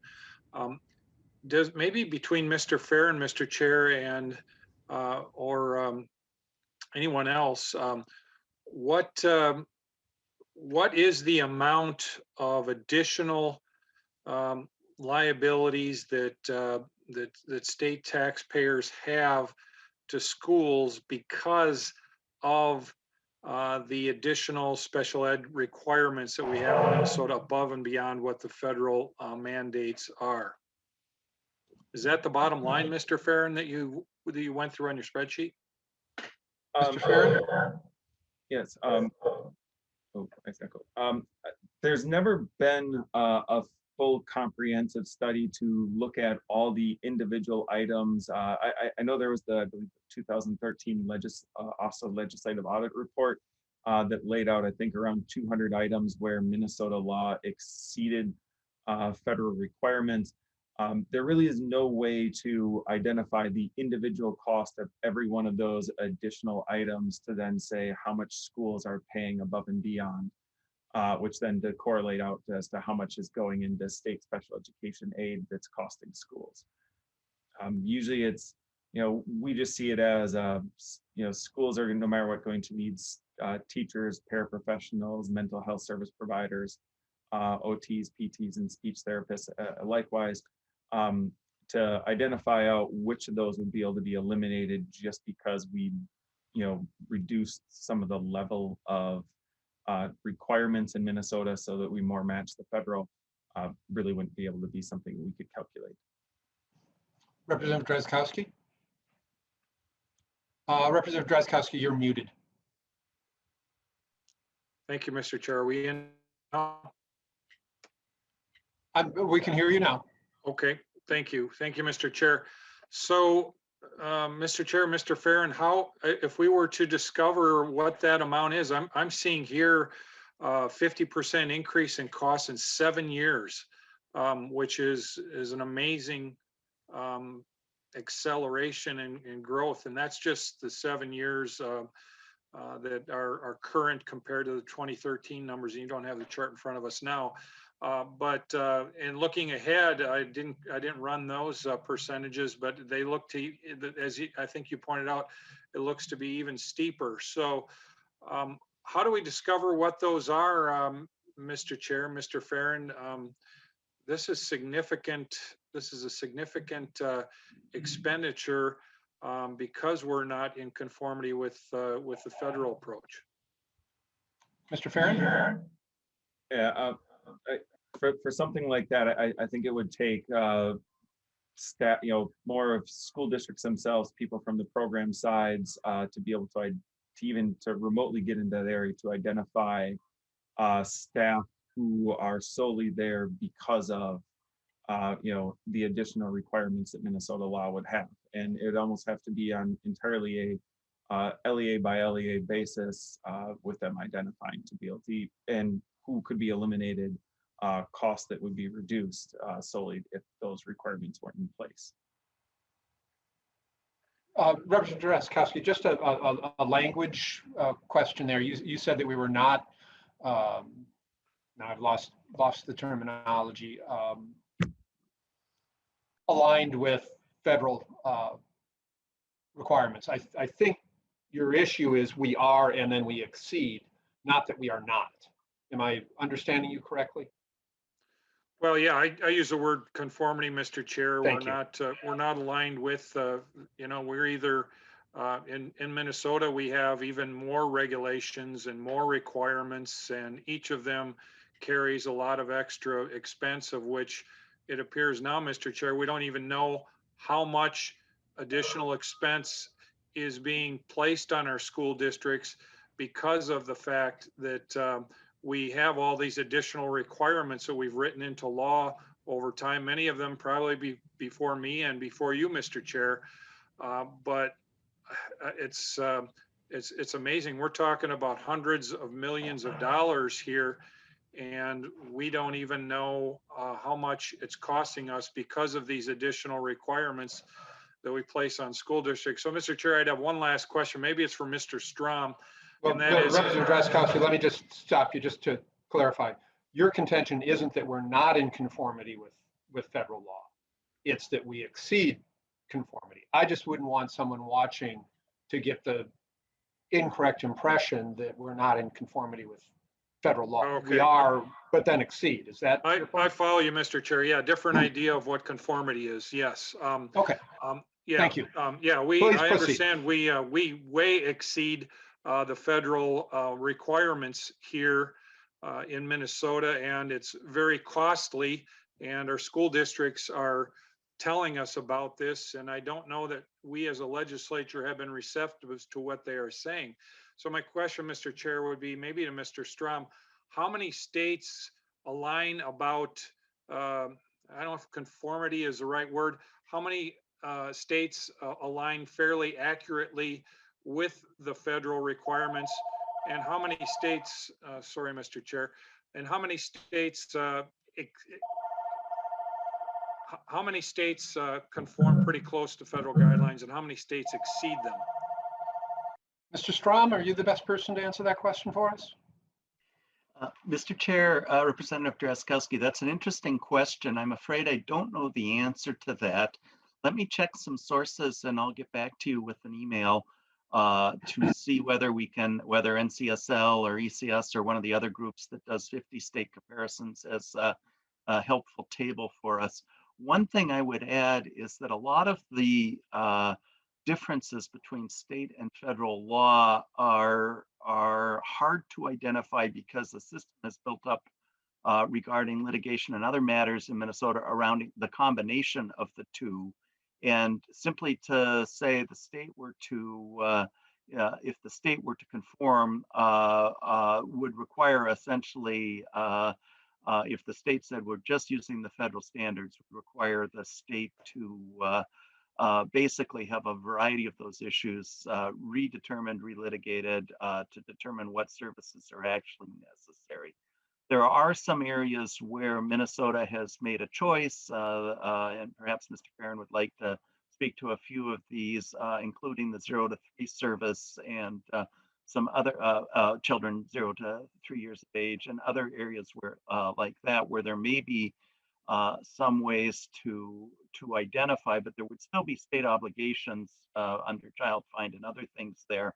[SPEAKER 15] Does maybe between Mr. Farron, Mr. Chair, and or anyone else, what is the amount of additional liabilities that state taxpayers have to schools because of the additional special ed requirements that we have in Minnesota above and beyond what the federal mandates are? Is that the bottom line, Mr. Farron, that you went through on your spreadsheet?
[SPEAKER 1] Mr. Farron?
[SPEAKER 13] Yes. There's never been a full comprehensive study to look at all the individual items. I know there was the, I believe, 2013 also legislative audit report that laid out, I think, around 200 items where Minnesota law exceeded federal requirements. There really is no way to identify the individual cost of every one of those additional items to then say how much schools are paying above and beyond, which then to correlate out as to how much is going into state special education aid that's costing schools. Usually it's, we just see it as, schools are, no matter what, going to need teachers, paraprofessionals, mental health service providers, OTs, PTs, and speech therapists likewise, to identify out which of those would be able to be eliminated just because we, reduced some of the level of requirements in Minnesota so that we more match the federal, really wouldn't be able to be something we could calculate.
[SPEAKER 1] Representative Drazkowski? Representative Drazkowski, you're muted.
[SPEAKER 15] Thank you, Mr. Chair. Are we in now?
[SPEAKER 1] We can hear you now.
[SPEAKER 15] Okay, thank you. Thank you, Mr. Chair. So, Mr. Chair, Mr. Farron, if we were to discover what that amount is, I'm seeing here 50% increase in costs in 7 years, which is an amazing acceleration in growth. And that's just the 7 years that are current compared to the 2013 numbers. And you don't have the chart in front of us now. But in looking ahead, I didn't run those percentages, but they look to, as I think you pointed out, it looks to be even steeper. So how do we discover what those are, Mr. Chair, Mr. Farron? This is significant. This is a significant expenditure because we're not in conformity with the federal approach.
[SPEAKER 1] Mr. Farron?
[SPEAKER 13] Yeah. For something like that, I think it would take staff, more of school districts themselves, people from the program sides, to be able to even remotely get into that area to identify staff who are solely there because of the additional requirements that Minnesota law would have, and it would almost have to be on entirely a LEA by LEA basis, with them identifying to be able to, and who could be eliminated, costs that would be reduced solely if those requirements weren't in place.
[SPEAKER 1] Representative Drazkowski, just a language question there. You said that we were not, now I've lost the terminology, aligned with federal requirements. I think your issue is we are and then we exceed, not that we are not. Am I understanding you correctly?
[SPEAKER 15] Well, yeah, I use the word conformity, Mr. Chair.
[SPEAKER 1] Thank
[SPEAKER 15] We're not aligned with, we're either in Minnesota, we have even more regulations and more requirements, and each of them carries a lot of extra expense, of which it appears now, Mr. Chair, we don't even know how much additional expense is being placed on our school districts because of the fact that we have all these additional requirements that we've written into law over time, many of them probably before me and before you, Mr. Chair. But it's amazing. We're talking about hundreds of millions of dollars here, and we don't even know how much it's costing us because of these additional requirements that we place on school districts. So, Mr. Chair, I'd have one last question. Maybe it's for Mr. Strom.
[SPEAKER 1] Well,
[SPEAKER 15] And that is,
[SPEAKER 1] Representative Drazkowski, let me just stop you just to clarify. Your contention isn't that we're not in conformity with federal law. It's that we exceed conformity. I just wouldn't want someone watching to get the incorrect impression that we're not in conformity with federal law.
[SPEAKER 15] Okay.
[SPEAKER 1] We are, but then exceed. Is that?
[SPEAKER 15] I follow you, Mr. Chair. Yeah, different idea of what conformity is. Yes.
[SPEAKER 1] Okay.
[SPEAKER 15] Yeah.
[SPEAKER 1] Thank you.
[SPEAKER 15] Yeah,
[SPEAKER 1] Please
[SPEAKER 15] I
[SPEAKER 1] proceed.
[SPEAKER 15] understand we way exceed the federal requirements here in Minnesota, and it's very costly. And our school districts are telling us about this, and I don't know that we as a legislature have been receptive as to what they are saying. So my question, Mr. Chair, would be maybe to Mr. Strom, how many states align about, I don't know if conformity is the right word, how many states align fairly accurately with the federal requirements, and how many states, sorry, Mr. Chair, and how many states conform pretty close to federal guidelines, and how many states exceed them?
[SPEAKER 1] Mr. Strom, are you the best person to answer that question for us?
[SPEAKER 14] Mr. Chair, Representative Drazkowski, that's an interesting question. I'm afraid I don't know the answer to that. Let me check some sources and I'll get back to you with an email to see whether NCSL or ECS or one of the other groups that does 50 state comparisons as a helpful table for us. One thing I would add is that a lot of the differences between state and federal law are hard to identify because the system is built up regarding litigation and other matters in Minnesota around the combination of the two. And simply to say the state were to, if the state were to conform, would require essentially, if the state said we're just using the federal standards, would require the state to basically have a variety of those issues redetermined, relitigated to determine what services are actually necessary. There are some areas where Minnesota has made a choice, and perhaps Mr. Farron would like to speak to a few of these, including the 0 to 3 service and some other children 0 to 3 years of age, and other areas where like that, where there may be some ways to identify, but there would still be state obligations under child find and other things there.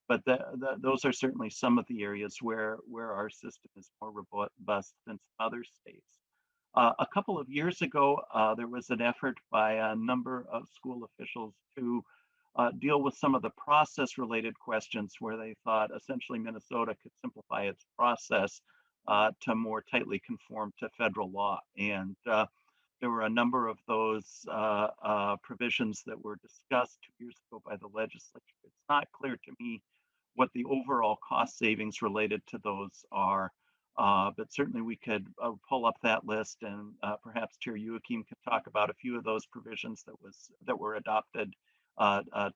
[SPEAKER 14] But those are certainly some of the areas where our system is more robust than some other states. A couple of years ago, there was an effort by a number of school officials to deal with some of the process-related questions where they thought essentially Minnesota could simplify its process to more tightly conform to federal law. And there were a number of those provisions that were discussed 2 years ago by the legislature. It's not clear to me what the overall cost savings related to those are, but certainly we could pull up that list, and perhaps Chair Youakim could talk about a few of those provisions that were adopted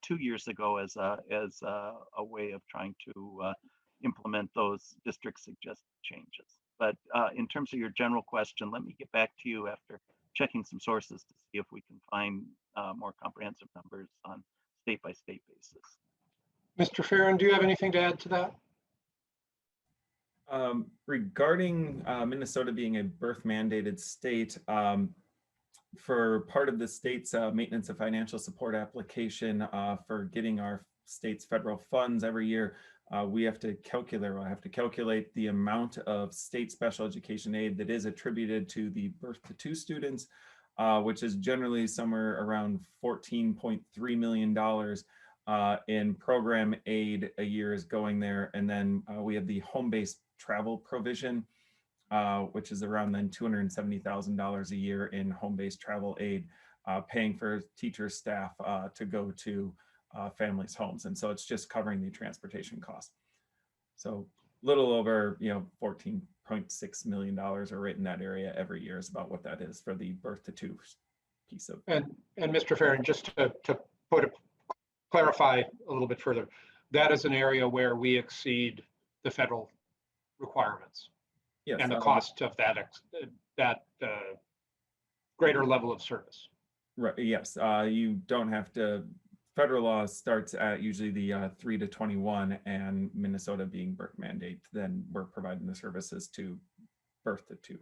[SPEAKER 14] 2 years ago as a way of trying to implement those district suggested changes. But in terms of your general question, let me get back to you after checking some sources to see if we can find more comprehensive numbers on state-by-state basis.
[SPEAKER 1] Mr. Farron, do you have anything to add to that?
[SPEAKER 13] Regarding Minnesota being a birth mandated state, for part of the state's maintenance of financial support application for getting our state's federal funds every year, we have to calculate the amount of state special education aid that is attributed to the birth to 2 students, which is generally somewhere around $14.3 million in program aid a year is going there. And then we have the home-based travel provision, which is around then $270,000 a year in home-based travel aid, paying for teachers, staff to go to families' homes. And so it's just covering the transportation cost. So little over, $14.6 million are right in that area every year is about what that is for the birth to two piece of.
[SPEAKER 1] And Mr. Farron, just to clarify a little bit further, that is an area where we exceed the federal requirements.
[SPEAKER 13] Yes,
[SPEAKER 1] and the cost of that greater level of service.
[SPEAKER 13] Right. Yes. You don't have to. Federal law starts at usually the 3 to 21, and Minnesota being birth mandate, then we're providing the services to birth to 2.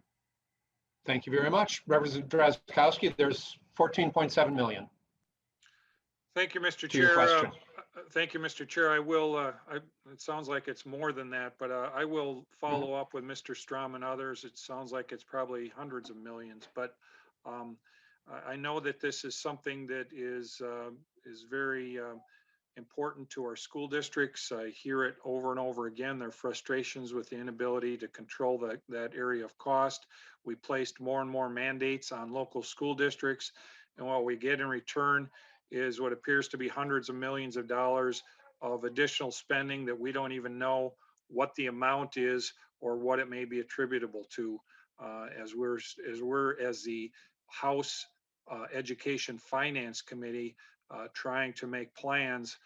[SPEAKER 1] Thank you very much. Representative Drazkowski, there's 14.7 million.
[SPEAKER 15] Thank you, Mr.
[SPEAKER 1] To your
[SPEAKER 15] Chair.
[SPEAKER 1] question.
[SPEAKER 15] Thank you, Mr. Chair. I will, it sounds like it's more than that, but I will follow up with Mr. Strom and others. It sounds like it's probably hundreds of millions, but I know that this is something that is very important to our school districts. I hear it over and over again, their frustrations with the inability to control that area of cost. We placed more and more mandates on local school districts, and what we get in return is what appears to be hundreds of millions of dollars of additional spending that we don't even know what the amount is or what it may be attributable to. As the House Education Finance Committee trying to make plans,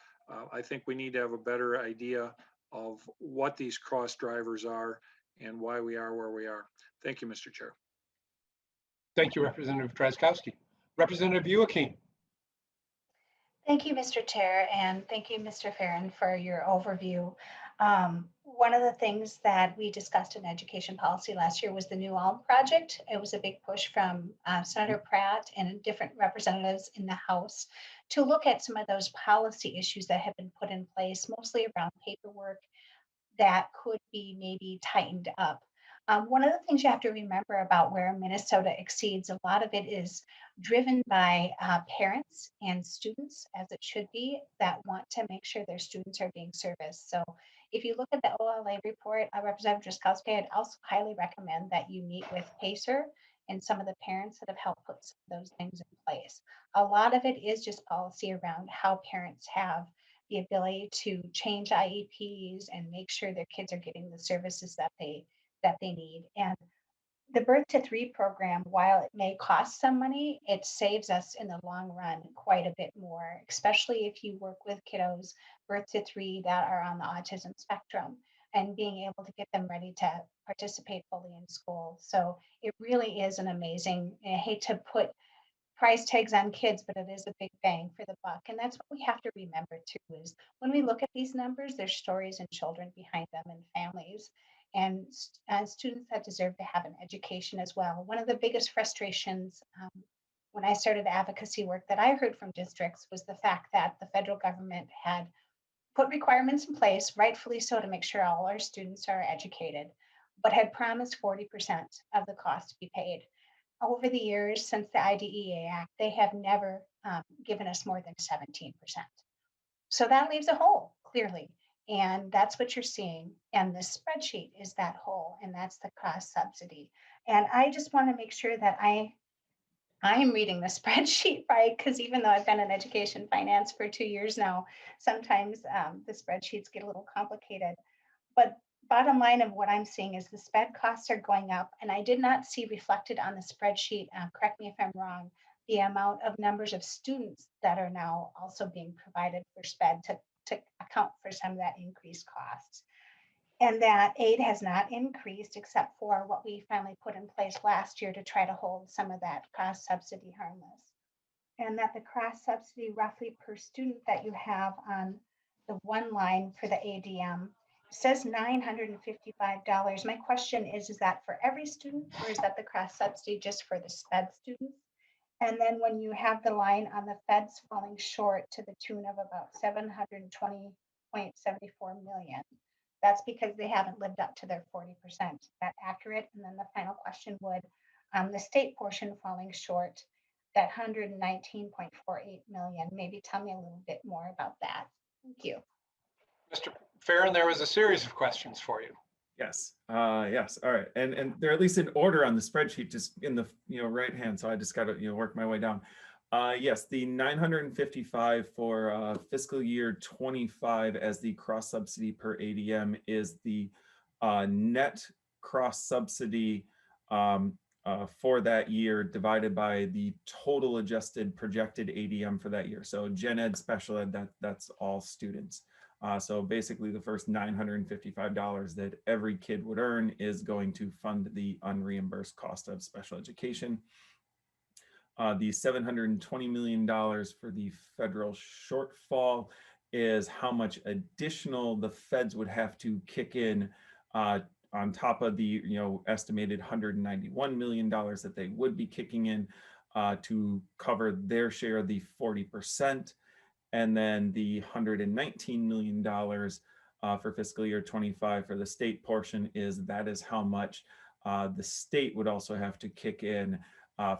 [SPEAKER 15] I think we need to have a better idea of what these cross drivers are and why we are where we are. Thank you, Mr. Chair.
[SPEAKER 1] Thank you, Representative Drazkowski. Representative Youakim.
[SPEAKER 11] Thank you, Mr. Chair, and thank you, Mr. Farron, for your overview. One of the things that we discussed in education policy last year was the New Ulm project. It was a big push from Senator Pratt and different representatives in the House to look at some of those policy issues that have been put in place, mostly around paperwork that could be maybe tightened up. One of the things you have to remember about where Minnesota exceeds, a lot of it is driven by parents and students, as it should be, that want to make sure their students are being serviced. So if you look at the OLA report, Representative Drazkowski, I'd also highly recommend that you meet with PACER and some of the parents that have helped put some of those things in place. A lot of it is just policy around how parents have the ability to change IEPs and make sure their kids are getting the services that they need. And the Birth to 3 program, while it may cost some money, it saves us in the long run quite a bit more, especially if you work with kiddos birth to 3 that are on the autism spectrum and being able to get them ready to participate fully in school. So it really is an amazing, I hate to put price tags on kids, but it is a big bang for the buck. And that's what we have to remember too, is when we look at these numbers, there's stories and children behind them and families and students that deserve to have an education as well. One of the biggest frustrations when I started advocacy work that I heard from districts was the fact that the federal government had put requirements in place, rightfully so, to make sure all our students are educated, but had promised 40% of the cost to be paid. Over the years since the IDEA Act, they have never given us more than 17%. So that leaves a hole, clearly. And that's what you're seeing. And the spreadsheet is that hole, and that's the cost subsidy. And I just want to make sure that I am reading the spreadsheet right, because even though I've been in education finance for 2 years now, sometimes the spreadsheets get a little complicated. But bottom line of what I'm seeing is the SPED costs are going up, and I did not see reflected on the spreadsheet, correct me if I'm wrong, the amount of numbers of students that are now also being provided for SPED to account for some of that increased costs. And that aid has not increased except for what we finally put in place last year to try to hold some of that cost subsidy harmless. And that the cross subsidy roughly per student that you have on the one line for the ADM says $955. My question is that for every student, or is that the cross subsidy just for the SPED students? And then when you have the line on the feds falling short to the tune of about 720.74 million, that's because they haven't lived up to their 40%. Is that accurate? And then the final question would, the state portion falling short, that 119.48 million, maybe tell me a little bit more about that. Thank you.
[SPEAKER 1] Mr. Farron, there was a series of questions for you.
[SPEAKER 13] Yes. Yes. All right. And they're at least in order on the spreadsheet, just in the right hand. So I just got to work my way down. Yes, the 955 for fiscal year 25 as the cross subsidy per ADM is the net cross subsidy for that year divided by the total adjusted projected ADM for that year. So gen ed, special ed, that's all students. So basically the first $955 that every kid would earn is going to fund the unreimbursed cost of special education. The $720 million for the federal shortfall is how much additional the feds would have to kick in on top of the estimated $191 million that they would be kicking in to cover their share of the 40%. And then the $119 million for fiscal year 25 for the state portion is how much the state would also have to kick in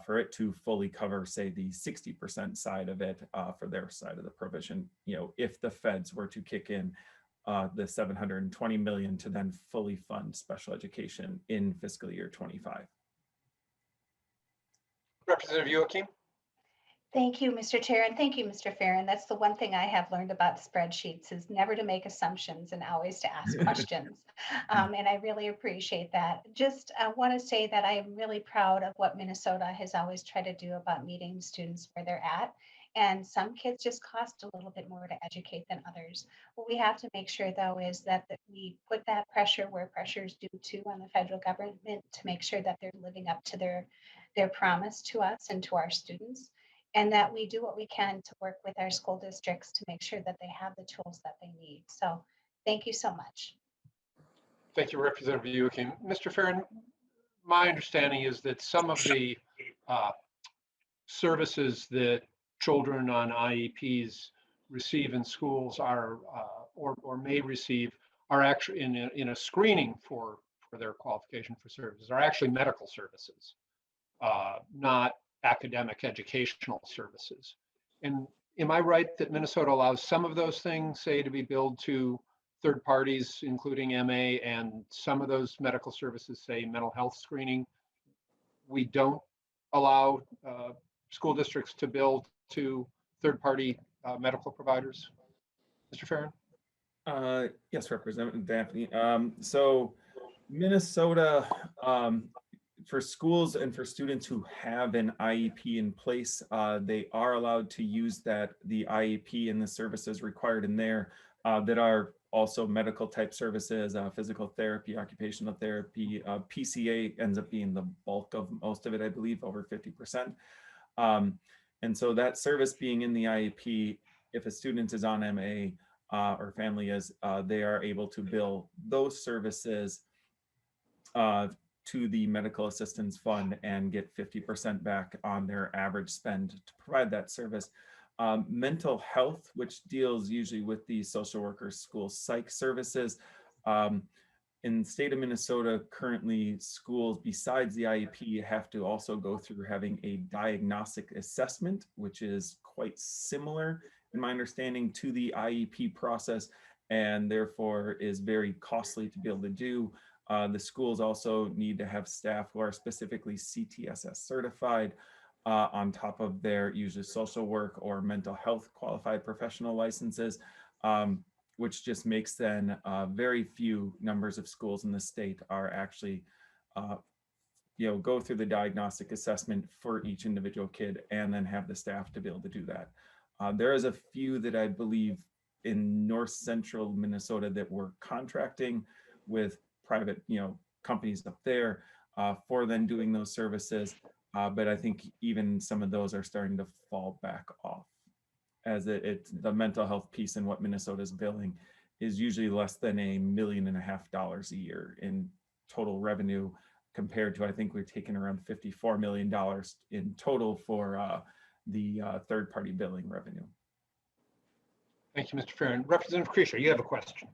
[SPEAKER 13] for it to fully cover, say, the 60% side of it for their side of the provision, if the feds were to kick in the $720 million to then fully fund special education in fiscal year 25.
[SPEAKER 1] Representative Joachim.
[SPEAKER 11] Thank you, Mr. Chair, and thank you, Mr. Farron. That's the one thing I have learned about spreadsheets is never to make assumptions and always to ask questions. And I really appreciate that. Just want to say that I am really proud of what Minnesota has always tried to do about meeting students where they're at. And some kids just cost a little bit more to educate than others. What we have to make sure, though, is that we put that pressure where pressure is due to on the federal government to make sure that they're living up to their promise to us and to our students, and that we do what we can to work with our school districts to make sure that they have the tools that they need. So thank you so much.
[SPEAKER 1] Thank you, Representative Joachim. Mr. Farron, my understanding is that some of the services that children on IEPs receive in schools are or may receive are actually in a screening for their qualification for services are actually medical services, not academic educational services. And am I right that Minnesota allows some of those things, say, to be billed to third parties, including MA, and some of those medical services, say mental health screening, we don't allow school districts to bill to third-party medical providers? Mr. Farron?
[SPEAKER 13] Yes, Representative Daphne. So Minnesota, for schools and for students who have an IEP in place, they are allowed to use the IEP and the services required in there that are also medical type services, physical therapy, occupational therapy. PCA ends up being the bulk of most of it, I believe, over 50%. And so that service being in the IEP, if a student is on MA or family is, they are able to bill those services to the medical assistance fund and get 50% back on their average spend to provide that service. Mental health, which deals usually with the social workers, school psych services. In the state of Minnesota, currently schools besides the IEP have to also go through having a diagnostic assessment, which is quite similar in my understanding to the IEP process and therefore is very costly to be able to do. The schools also need to have staff who are specifically CTSS certified on top of their usually social work or mental health qualified professional licenses, which just makes then very few numbers of schools in the state are actually, go through the diagnostic assessment for each individual kid and then have the staff to be able to do that. There is a few that I believe in north central Minnesota that were contracting with private, companies up there for then doing those services. But I think even some of those are starting to fall back off, as the mental health piece and what Minnesota's billing is usually less than $1.5 million a year in total revenue, compared to, I think we're taking around $54 million in total for the third-party billing revenue.
[SPEAKER 1] Thank you, Mr. Farron. Representative Creasure, you have a question.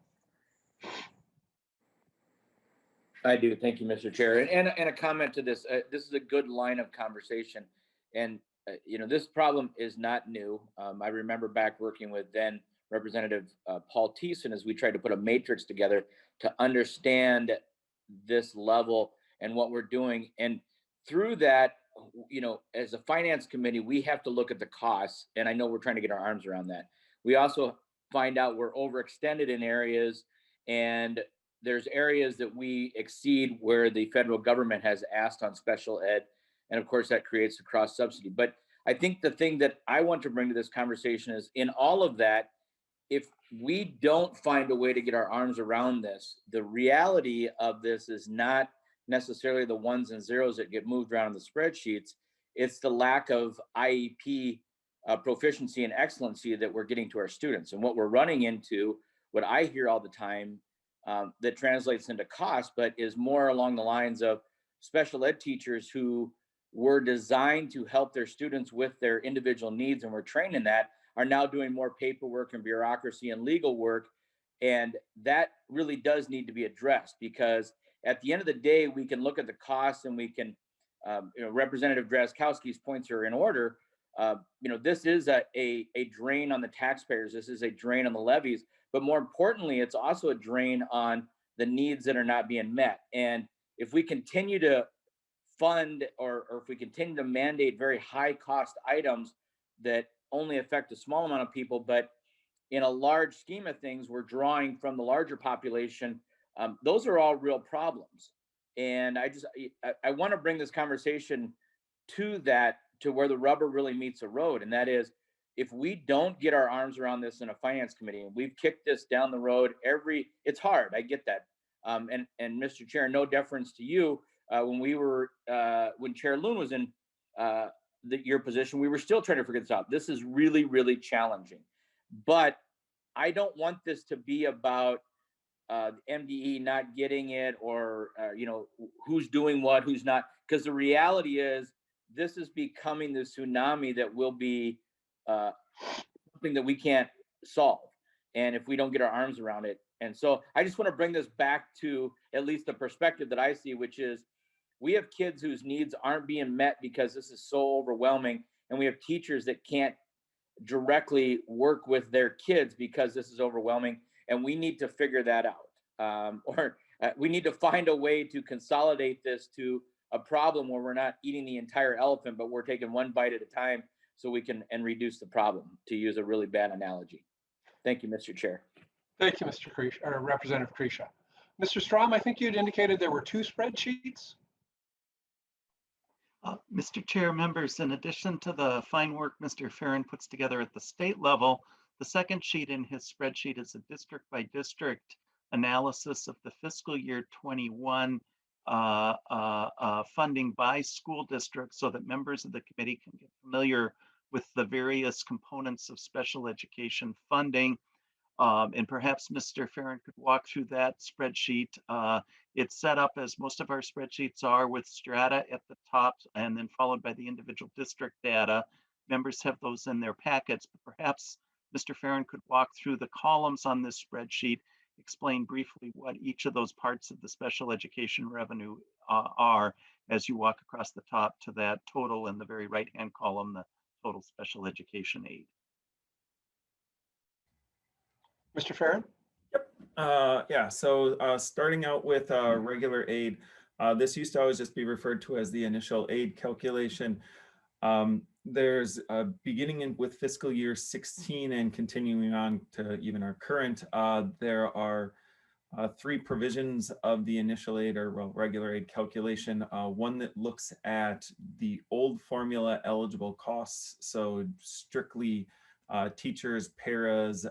[SPEAKER 9] I do. Thank you, Mr. Chair. And a comment to this. This is a good line of conversation. And, this problem is not new. I remember back working with then Representative Paul Thiessen as we tried to put a matrix together to understand this level and what we're doing. And through that, you know, as a finance committee, we have to look at the costs, and I know we're trying to get our arms around that. We also find out we're overextended in areas, and there's areas that we exceed where the federal government has asked on special ed. And of course, that creates a cross subsidy. But I think the thing that I want to bring to this conversation is in all of that, if we don't find a way to get our arms around this, the reality of this is not necessarily the ones and zeros that get moved around in the spreadsheets. It's the lack of IEP proficiency and excellency that we're getting to our students. And what we're running into, what I hear all the time that translates into cost, but is more along the lines of special ed teachers who were designed to help their students with their individual needs and were trained in that, are now doing more paperwork and bureaucracy and legal work. And that really does need to be addressed, because at the end of the day, we can look at the costs and we can, you know, Representative Drazkowski's points are in order. You know, this is a drain on the taxpayers. This is a drain on the levies, but more importantly, it's also a drain on the needs that are not being met. And if we continue to fund or if we continue to mandate very high cost items that only affect a small amount of people, but in a large scheme of things, we're drawing from the larger population. Those are all real problems. And I want to bring this conversation to that, to where the rubber really meets the road. And that is, if we don't get our arms around this in a finance committee, and we've kicked this down the road it's hard, I get that. And Mr. Chair, no deference to you, when Chair Loon was in your position, we were still trying to figure this out. This is really, really challenging. But I don't want this to be about MDE not getting it, or you know, who's doing what, who's not. Because the reality is, this is becoming the tsunami that will be something that we can't solve, and if we don't get our arms around it. And so I just want to bring this back to at least the perspective that I see, which is we have kids whose needs aren't being met because this is so overwhelming, and we have teachers that can't directly work with their kids because this is overwhelming, and we need to figure that out. We need to find a way to consolidate this to a problem where we're not eating the entire elephant, but we're taking one bite at a time so we can reduce the problem, to use a really bad analogy. Thank you, Mr. Chair.
[SPEAKER 1] Thank you, Mr. Kresha, or Representative Kresha. Mr. Strom, I think you'd indicated there were 2 spreadsheets.
[SPEAKER 14] Mr. Chair, members, in addition to the fine work Mr. Farron puts together at the state level, the second sheet in his spreadsheet is a district by district analysis of the fiscal year 21 funding by school district, so that members of the committee can get familiar with the various components of special education funding. And perhaps Mr. Farron could walk through that spreadsheet. It's set up as most of our spreadsheets are, with strata at the top and then followed by the individual district data. Members have those in their packets, but perhaps Mr. Farron could walk through the columns on this spreadsheet, explain briefly what each of those parts of the special education revenue are, as you walk across the top to that total in the very right-hand column, the total special education aid.
[SPEAKER 1] Mr. Farron?
[SPEAKER 13] Yeah, so starting out with regular aid, this used to always just be referred to as the initial aid calculation. There's beginning with fiscal year 16 and continuing on to even our current, there are 3 provisions of the initial aid, or regular aid calculation. One that looks at the old formula eligible costs, so strictly teachers, paras,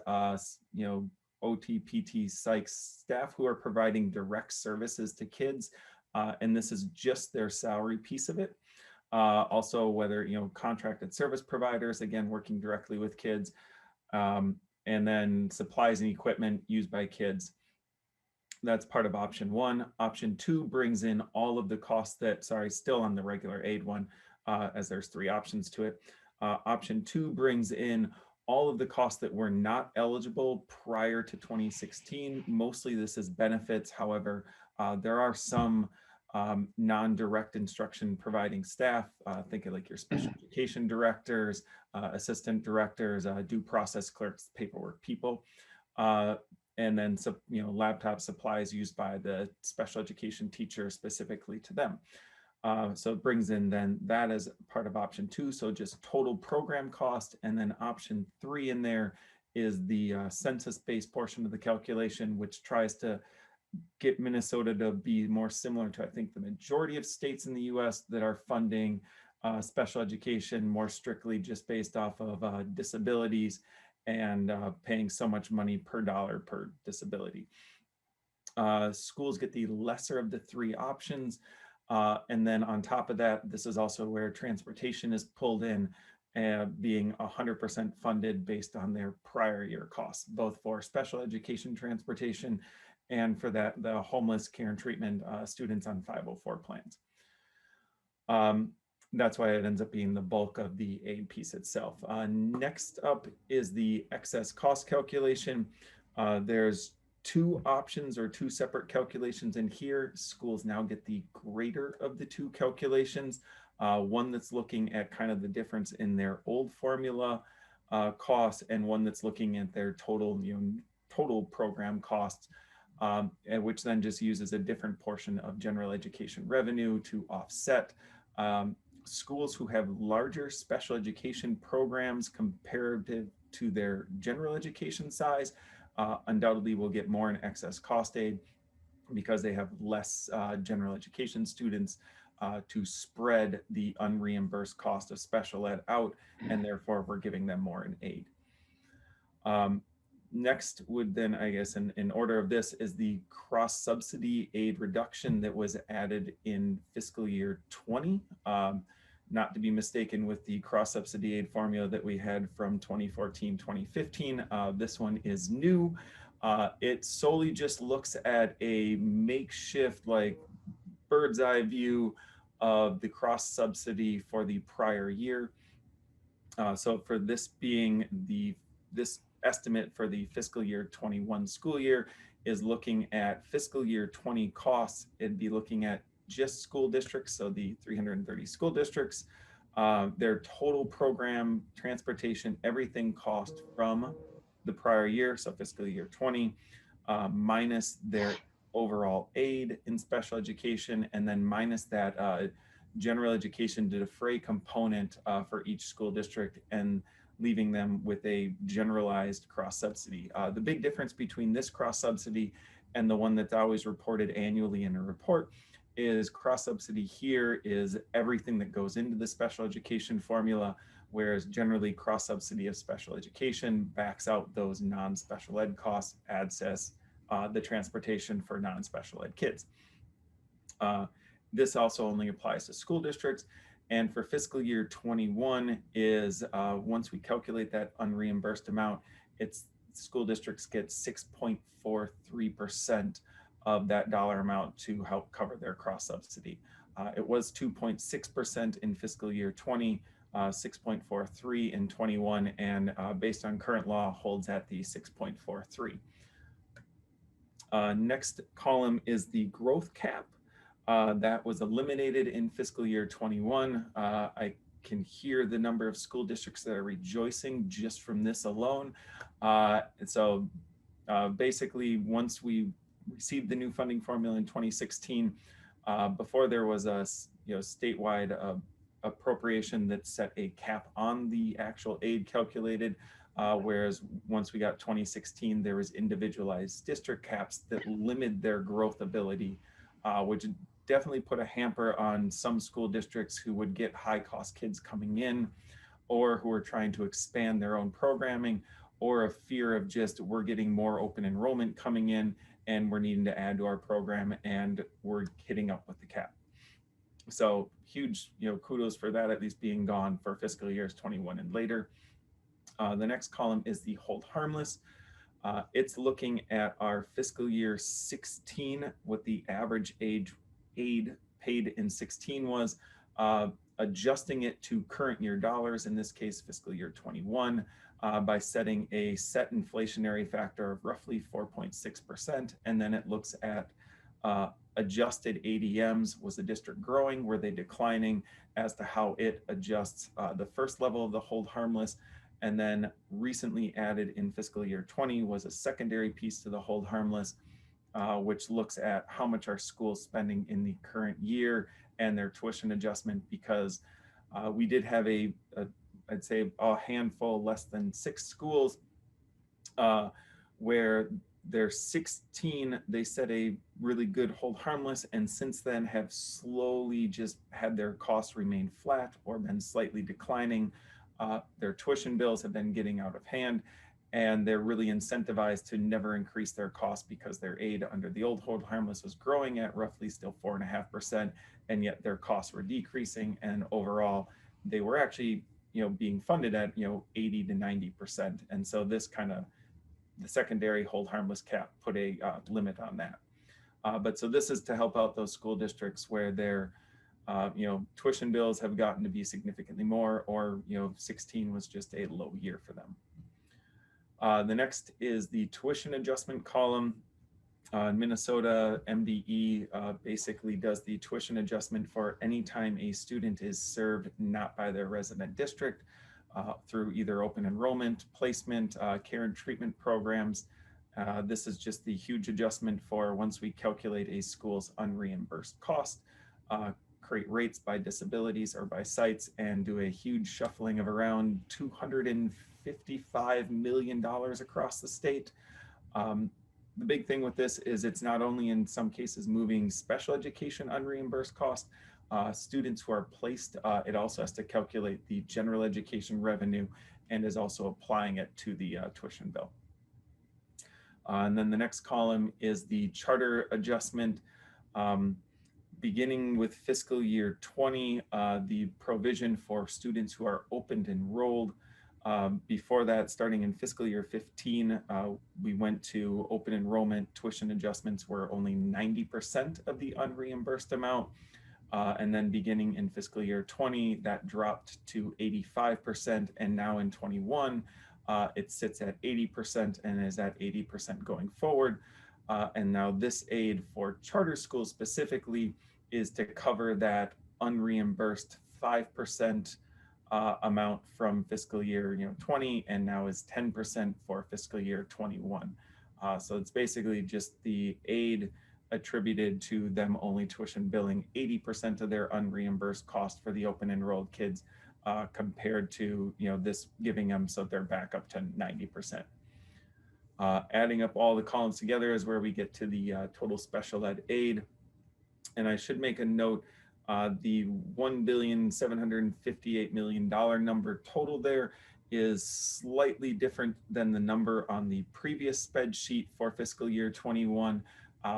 [SPEAKER 13] you know, OT, PT, psych staff who are providing direct services to kids, and this is just their salary piece of it. Also, whether, you know, contracted service providers, again, working directly with kids, and then supplies and equipment used by kids. That's part of option 1. Option 2 brings in all of the costs that, sorry, still on the regular aid one, as there's 3 options to it. Option 2 brings in all of the costs that were not eligible prior to 2016. Mostly this is benefits. However, there are some non-direct instruction providing staff, think of like your special education directors, assistant directors, due process clerks, paperwork people, and then you know, laptop supplies used by the special education teacher specifically to them. So it brings in then that as part of option 2. So just total program cost. And then option 3 in there is the census-based portion of the calculation, which tries to get Minnesota to be more similar to, I think, the majority of states in the US that are funding special education more strictly just based off of disabilities and paying so much money per dollar per disability. Schools get the lesser of the 3 options. And then on top of that, this is also where transportation is pulled in, being 100% funded based on their prior year costs, both for special education transportation and for the homeless care and treatment students on 504 plans. That's why it ends up being the bulk of the aid piece itself. Next up is the excess cost calculation. There's 2 options or 2 separate calculations in here. Schools now get the greater of the 2 calculations. One that's looking at kind of the difference in their old formula costs, and one that's looking at their total, total program costs, and which then just uses a different portion of general education revenue to offset. Schools who have larger special education programs comparative to their general education size undoubtedly will get more in excess cost aid because they have less general education students to spread the unreimbursed cost of special ed out, and therefore we're giving them more in aid. Next would then, I guess, in order of this, is the cross-subsidy aid reduction that was added in fiscal year 20. Not to be mistaken with the cross-subsidy aid formula that we had from 2014-2015. This one is new. It solely just looks at a makeshift, like, bird's eye view of the cross-subsidy for the prior year. So for this being this estimate for the fiscal year 21 school year is looking at fiscal year 20 costs. It'd be looking at just school districts, so the 330 school districts, their total program, transportation, everything cost from the prior year, so fiscal year 20, minus their overall aid in special education, and then minus that general education to defray component for each school district, and leaving them with a generalized cross-subsidy. The big difference between this cross-subsidy and the one that's always reported annually in a report is cross-subsidy here is everything that goes into the special education formula, whereas generally cross-subsidy of special education backs out those non-special ed costs, adds the transportation for non-special ed kids. This also only applies to school districts. And for fiscal year 21 is once we calculate that unreimbursed amount, it's school districts get 6.43% of that dollar amount to help cover their cross subsidy. It was 2.6% in fiscal year 20, 6.43 in 21, and based on current law holds at the 6.43. Next column is the growth cap. That was eliminated in fiscal year 21. I can hear the number of school districts that are rejoicing just from this alone. Basically, once we received the new funding formula in 2016, before there was a statewide appropriation that set a cap on the actual aid calculated, whereas once we got 2016, there was individualized district caps that limit their growth ability, which definitely put a hamper on some school districts who would get high cost kids coming in, or who are trying to expand their own programming, or a fear of just we're getting more open enrollment coming in and we're needing to add to our program and we're hitting up with the cap. So huge, kudos for that at least being gone for fiscal years 21 and later. The next column is the hold harmless. It's looking at our fiscal year 16, what the average aid paid in 16 was, adjusting it to current year dollars, in this case, fiscal year 21, by setting a set inflationary factor of roughly 4.6%. And then it looks at adjusted ADMs. Was the district growing? Were they declining? As to how it adjusts the first level of the hold harmless. And then recently added in fiscal year 20 was a secondary piece to the hold harmless, which looks at how much our schools spending in the current year and their tuition adjustment, because we did have I'd say a handful, less than 6 schools where their 16, they set a really good hold harmless, and since then have slowly just had their costs remain flat or been slightly declining. Their tuition bills have been getting out of hand, and they're really incentivized to never increase their costs because their aid under the old hold harmless was growing at roughly still 4.5%, and yet their costs were decreasing, and overall they were actually being funded at 80 to 90%. And so this kind of, the secondary hold harmless cap put a limit on that. But so this is to help out those school districts where their tuition bills have gotten to be significantly more, or 16 was just a low year for them. The next is the tuition adjustment column. Minnesota MDE basically does the tuition adjustment for any time a student is served not by their resident district through either open enrollment, placement, care and treatment programs. This is just the huge adjustment for once we calculate a school's unreimbursed cost, create rates by disabilities or by sites, and do a huge shuffling of around $255 million across the state. The big thing with this is it's not only in some cases moving special education unreimbursed cost, students who are placed, it also has to calculate the general education revenue and is also applying it to the tuition bill. And then the next column is the charter adjustment. Beginning with fiscal year 20, the provision for students who are open enrolled. Before that, starting in fiscal year 15, we went to open enrollment. Tuition adjustments were only 90% of the unreimbursed amount. And then beginning in fiscal year 20, that dropped to 85%. And now in 21, it sits at 80% and is at 80% going forward. And now this aid for charter schools specifically is to cover that unreimbursed 5% amount from fiscal year 20, and now is 10% for fiscal year 21. So it's basically just the aid attributed to them only tuition billing 80% of their unreimbursed cost for the open enrolled kids, compared to this giving them so they're back up to 90%. Adding up all the columns together is where we get to the total special ed aid. And I should make a note, the $1,758 million number total there is slightly different than the number on the previous spreadsheet for fiscal year 21,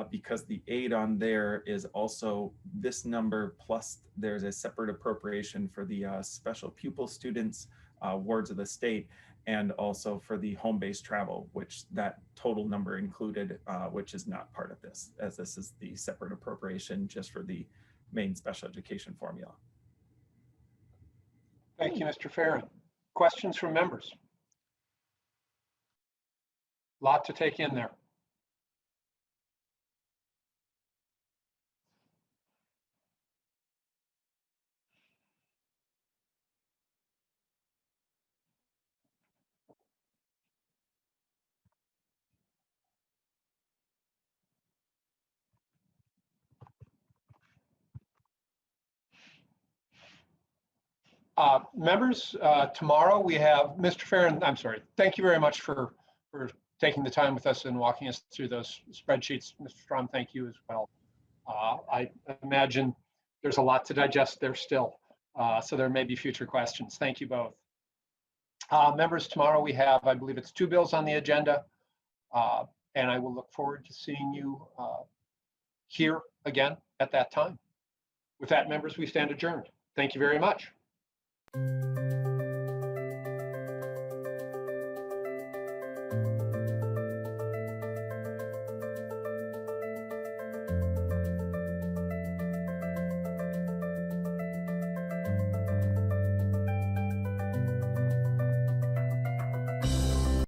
[SPEAKER 13] because the aid on there is also this number, plus there's a separate appropriation for the special pupil students, wards of the state, and also for the home-based travel, which that total number included, which is not part of this, as this is the separate appropriation just for the main special education formula.
[SPEAKER 1] Thank you, Mr. Farron. Questions from members? Lot to take in there. Members, tomorrow we have Mr. Farron. I'm sorry. Thank you very much for taking the time with us and walking us through those spreadsheets. Mr. Strom, thank you as well. I imagine there's a lot to digest there still, so there may be future questions. Thank you both. Members, tomorrow we have, I believe it's 2 bills on the agenda, and I will look forward to seeing you here again at that time. With that, members, we stand adjourned. Thank you very much.